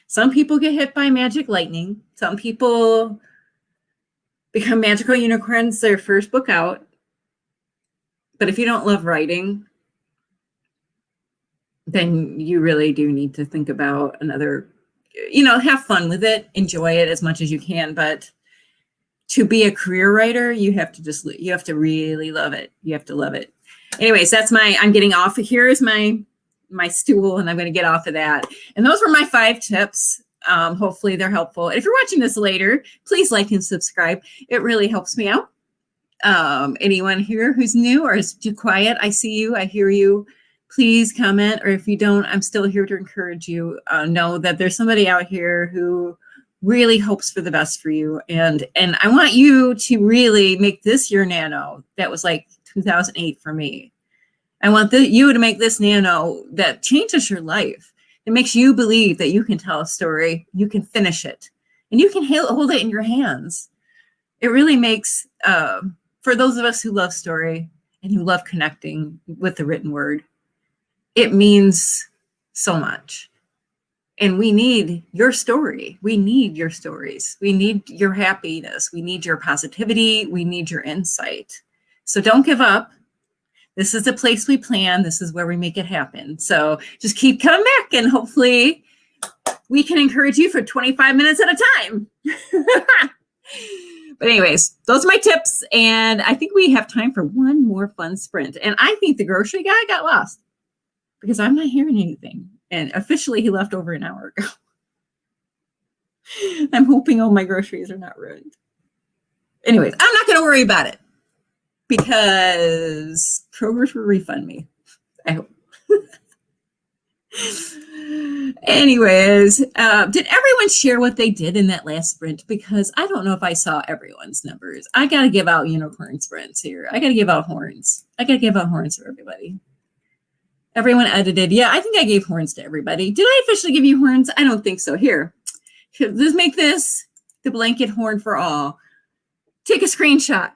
Some people get hit by magic lightning. Some people become magical unicorns their first book out. But if you don't love writing, then you really do need to think about another, have fun with it, enjoy it as much as you can. But to be a career writer, you have to really love it. You have to love it. Anyways, I'm getting off. Here is my stool, and I'm going to get off of that. And those were my 5 tips. Hopefully they're helpful. And if you're watching this later, please like and subscribe. It really helps me out. Anyone here who's new or is too quiet, I see you, I hear you. Please comment, or if you don't, I'm still here to encourage you. Know that there's somebody out here who really hopes for the best for you. And I want you to really make this your nano. That was like 2008 for me. I want you to make this nano that changes your life. It makes you believe that you can tell a story, you can finish it, and you can hold it in your hands. It really makes, for those of us who love story and who love connecting with the written word, it means so much. And we need your story. We need your stories. We need your happiness. We need your positivity. We need your insight. So don't give up. This is the place we plan. This is where we make it happen. So just keep coming back, and hopefully we can encourage you for 25 minutes at a time. But anyways, those are my tips. And I think we have time for one more fun sprint. And I think the grocery guy got lost because I'm not hearing anything. And officially he left over an hour ago. I'm hoping all my groceries are not ruined. Anyways, I'm not going to worry about it because Kroger's will refund me. I hope. Anyways, did everyone share what they did in that last sprint? Because I don't know if I saw everyone's numbers. I got to give out unicorn sprints here. I got to give out horns. I got to give out horns for everybody. Everyone edited. Yeah, I think I gave horns to everybody. Did I officially give you horns? I don't think so. Here, let's make this the blanket horn for all. Take a screenshot.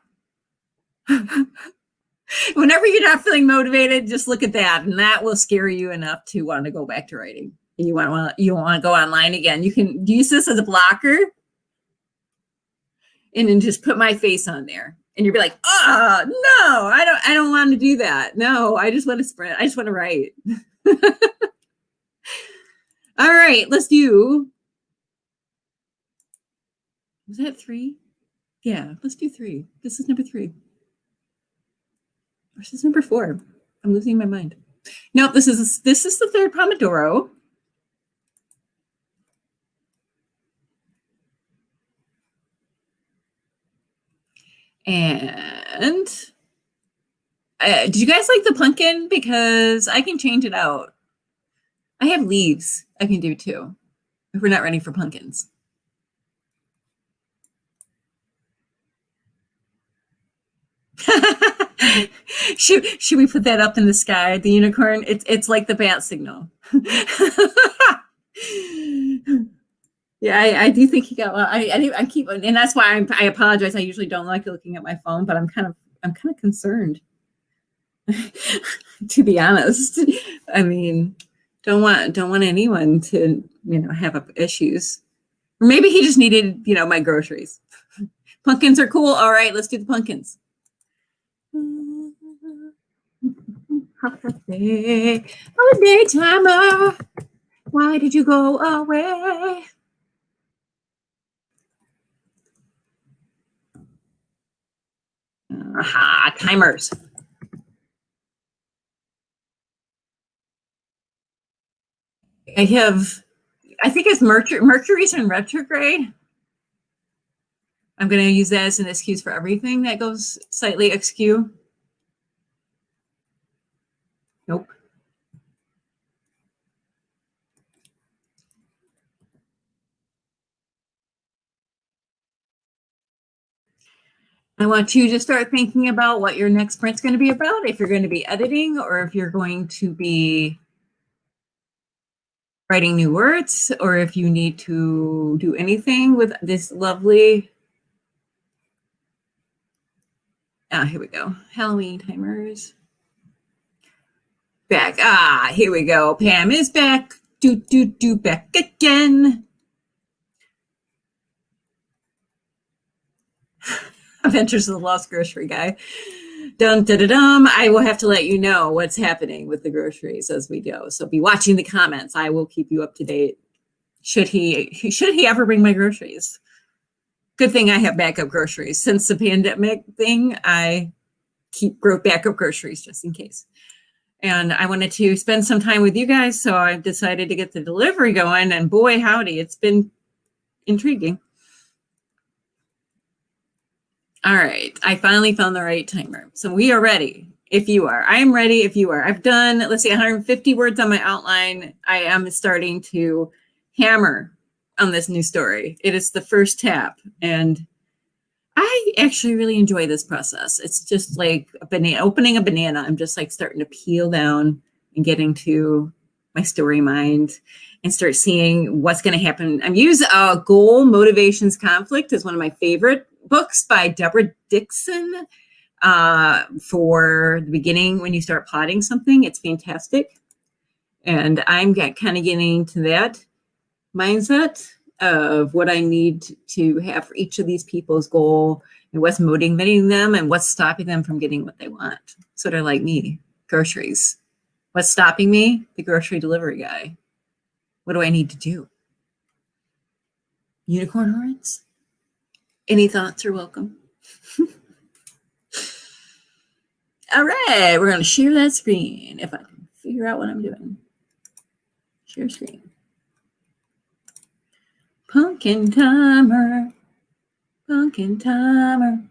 Whenever you're not feeling motivated, just look at that, and that will scare you enough to want to go back to writing. And you want to go online again. You can use this as a blocker, and then just put my face on there, and you'll be like, "Oh no, I don't want to do that. No, I just want to sprint. I just want to write." All right, let's do. Was that 3? Yeah, let's do 3. This is number 3. Or is this number 4? I'm losing my mind. Nope, this is the 3rd Pomodoro. And did you guys like the pumpkin? Because I can change it out. I have leaves I can do too, if we're not ready for pumpkins. Should we put that up in the sky? The unicorn, it's like the bat signal. Yeah, I do think he got. I keep, and that's why I apologize. I usually don't like looking at my phone, but I'm kind of concerned. To be honest, I mean, don't want anyone to have issues. Or maybe he just needed my groceries. Pumpkins are cool. All right, let's do the pumpkins. Holiday timer. Why did you go away? Aha, timers. I think it's Mercury's in retrograde. I'm going to use that as an excuse for everything that goes slightly askew. Nope. I want you to start thinking about what your next print's going to be about, if you're going to be editing or if you're going to be writing new words, or if you need to do anything with this lovely... here we go. Halloween timers. Back. Here we go. Pam is back. Back again. Adventures of the Lost Grocery Guy. Dum da da dum. I will have to let you know what's happening with the groceries as we go. So be watching the comments. I will keep you up to date. Should he ever bring my groceries? Good thing I have backup groceries. Since the pandemic thing, I keep backup groceries just in case. And I wanted to spend some time with you guys, so I decided to get the delivery going. And boy, howdy, it's been intriguing. All right, I finally found the right timer. So we are ready if you are. I am ready if you are. I've done, let's see, 150 words on my outline. I am starting to hammer on this new story. It is the first tap, and I actually really enjoy this process. It's just like a banana, opening a banana. I'm just like starting to peel down and get into my story mind and start seeing what's going to happen. I'm using Goal, Motivations, Conflict is one of my favorite books by Deborah Dixon for the beginning when you start plotting something. It's fantastic. And I'm kind of getting into that mindset of what I need to have for each of these people's goal and what's motivating them and what's stopping them from getting what they want. Sort of like me, groceries. What's stopping me? The grocery delivery guy. What do I need to do? Unicorn horns? Any thoughts are welcome. All right, we're going to share that screen if I can figure out what I'm doing. Share screen. Pumpkin timer. Pumpkin timer.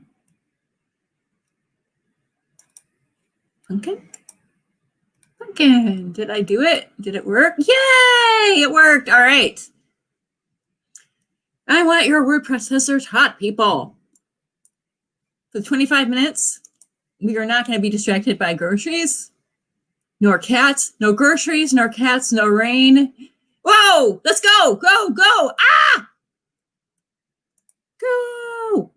Pumpkin? Pumpkin. Did I do it? Did it work? Yay! It worked. All right. I want your word processors hot, people. For 25 minutes, we are not going to be distracted by groceries, nor cats, no groceries, nor cats, no rain. Whoa! Let's go! Go! Go! Ah! Go!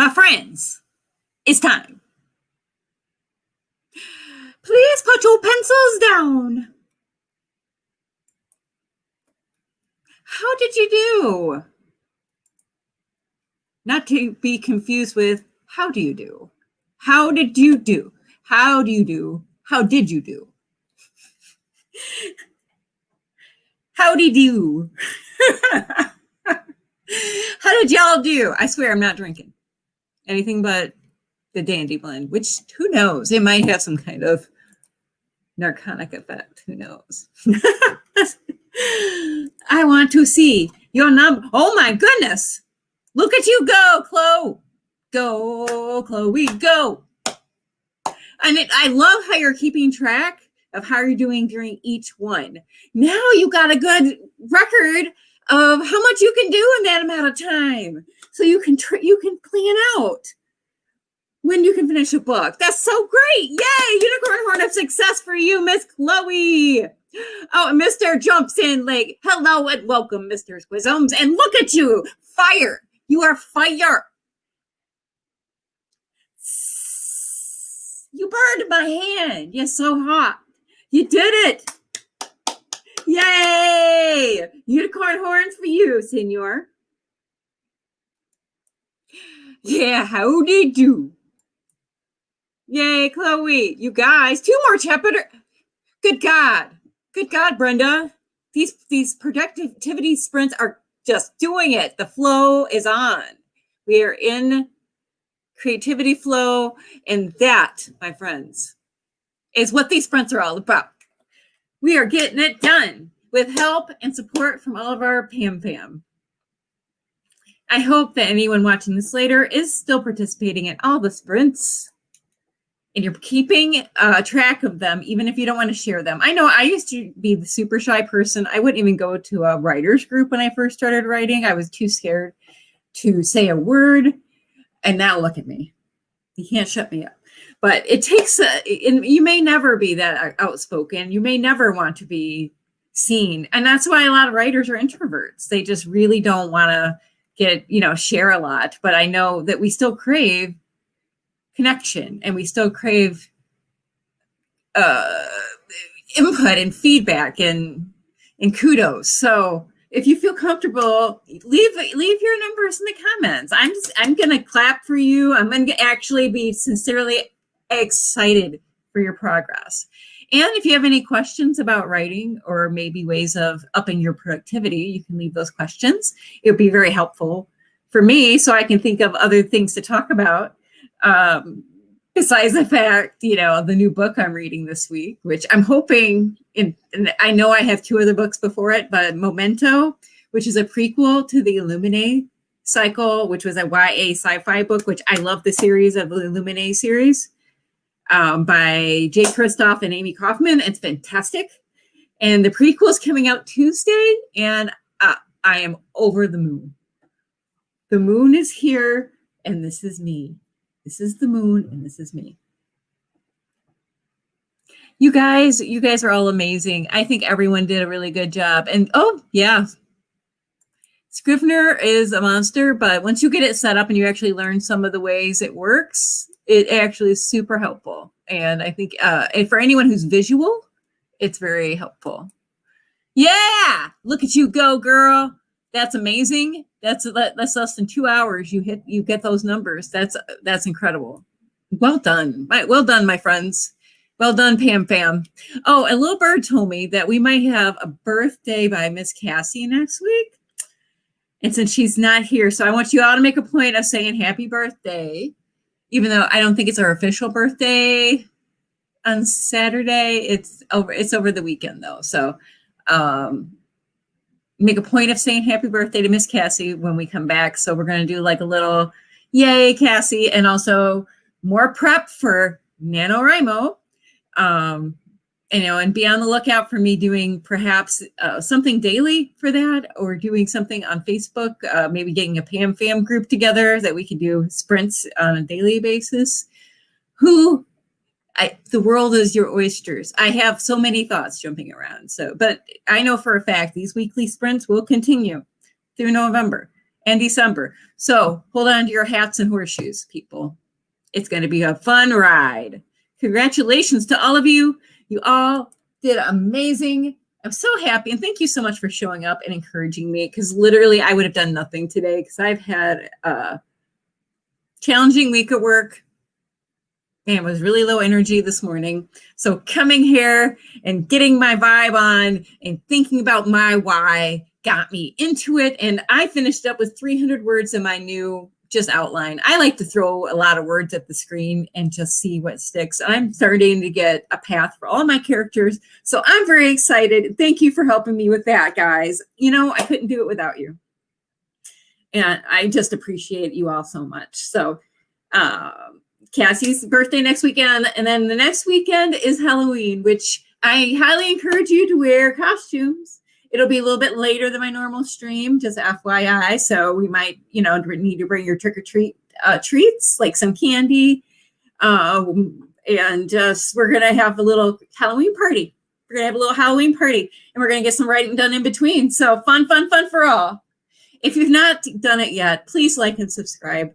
My friends, it's time. Please put your pencils down. How did you do? Not to be confused with how do you do? How did you do? How do you do? How did you do? Howdy do. How did y'all do? I swear I'm not drinking anything but the dandy blend, which who knows? It might have some kind of narcotic effect. Who knows? I want to see your number. Oh my goodness. Look at you go, Chloe. Go, Chloe, go. And I love how you're keeping track of how you're doing during each one. Now you got a good record of how much you can do in that amount of time. So you can plan out when you can finish a book. That's so great. Yay, unicorn horn of success for you, Miss Chloe. Oh, and Mr. jumps in like, hello and welcome, Mr. Squizums. And look at you, fire. You are fire. You burned my hand. You're so hot. You did it. Yay. Unicorn horns for you, senor. Yeah, howdy you do? Yay, Chloe. You guys, 2 more chapters. Good God. Good God, Brenda. These productivity sprints are just doing it. The flow is on. We are in creativity flow, and that, my friends, is what these sprints are all about. We are getting it done with help and support from all of our Pam Fam. I hope that anyone watching this later is still participating in all the sprints and you're keeping track of them, even if you don't want to share them. I know I used to be the super shy person. I wouldn't even go to a writer's group when I first started writing. I was too scared to say a word. And now look at me. You can't shut me up. But it takes, and you may never be that outspoken. You may never want to be seen. And that's why a lot of writers are introverts. They just really don't want to share a lot. But I know that we still crave connection and we still crave input and feedback and kudos. So if you feel comfortable, leave your numbers in the comments. I'm gonna clap for you. I'm gonna actually be sincerely excited for your progress. And if you have any questions about writing or maybe ways of upping your productivity, you can leave those questions. It would be very helpful for me so I can think of other things to talk about. Besides the fact, the new book I'm reading this week, which I'm hoping, and I know I have 2 other books before it, but Memento, which is a prequel to the Illuminae cycle, which was a YA sci-fi book, which I love the series of the Illuminae series by Jay Kristoff and Amy Kaufman. It's fantastic. And the prequel is coming out Tuesday, and I am over the moon. The moon is here, and this is me. This is the moon, and this is me. You guys are all amazing. I think everyone did a really good job. And oh, yeah, Scrivener is a monster, but once you get it set up and you actually learn some of the ways it works, it actually is super helpful. And I think and for anyone who's visual, it's very helpful. Yeah, look at you go, girl. That's amazing. That's less than 2 hours. You get those numbers. That's incredible. Well done. Well done, my friends. Well done, Pam Fam. Oh, a little bird told me that we might have a birthday by Miss Cassie next week. And since she's not here, so I want you all to make a point of saying happy birthday, even though I don't think it's our official birthday on Saturday. It's over the weekend though. So make a point of saying happy birthday to Miss Cassie when we come back. So we're going to do like a little yay, Cassie, and also more prep for NaNoWriMo. And be on the lookout for me doing perhaps something daily for that, or doing something on Facebook, maybe getting a Pam Fam group together that we can do sprints on a daily basis. The world is your oysters. I have so many thoughts jumping around. But I know for a fact these weekly sprints will continue through November. and December. So hold on to your hats and horseshoes, people. It's going to be a fun ride. Congratulations to all of you. You all did amazing. I'm so happy. And thank you so much for showing up and encouraging me, because literally I would have done nothing today because I've had a challenging week at work and was really low energy this morning. So coming here and getting my vibe on and thinking about my why got me into it. And I finished up with 300 words in my new just outline. I like to throw a lot of words at the screen and just see what sticks. I'm starting to get a path for all my characters. So I'm very excited. Thank you for helping me with that, guys. You know, I couldn't do it without you. And I just appreciate you all so much. So Cassie's birthday next weekend. And then the next weekend is Halloween, which I highly encourage you to wear costumes. It'll be a little bit later than my normal stream, just FYI. So we might, you know, need to bring your trick-or-treat treats, like some candy. And just, we're going to have a little Halloween party. We're going to have a little Halloween party. And we're going to get some writing done in between. So fun, fun, fun for all. If you've not done it yet, please like and subscribe.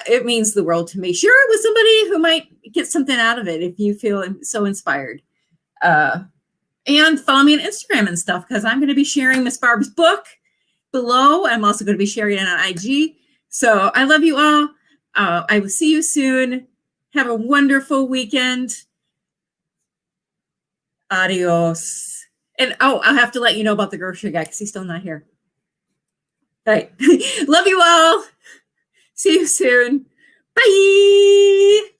It means the world to me. Share it with somebody who might get something out of it if you feel so inspired. And follow me on Instagram and stuff, because I'm going to be sharing Miss Barb's book below. I'm also going to be sharing it on IG. So I love you all. I will see you soon. Have a wonderful weekend. Adios. And oh, I'll have to let you know about the grocery guy because he's still not here. All right. Love you all. See you soon. Bye.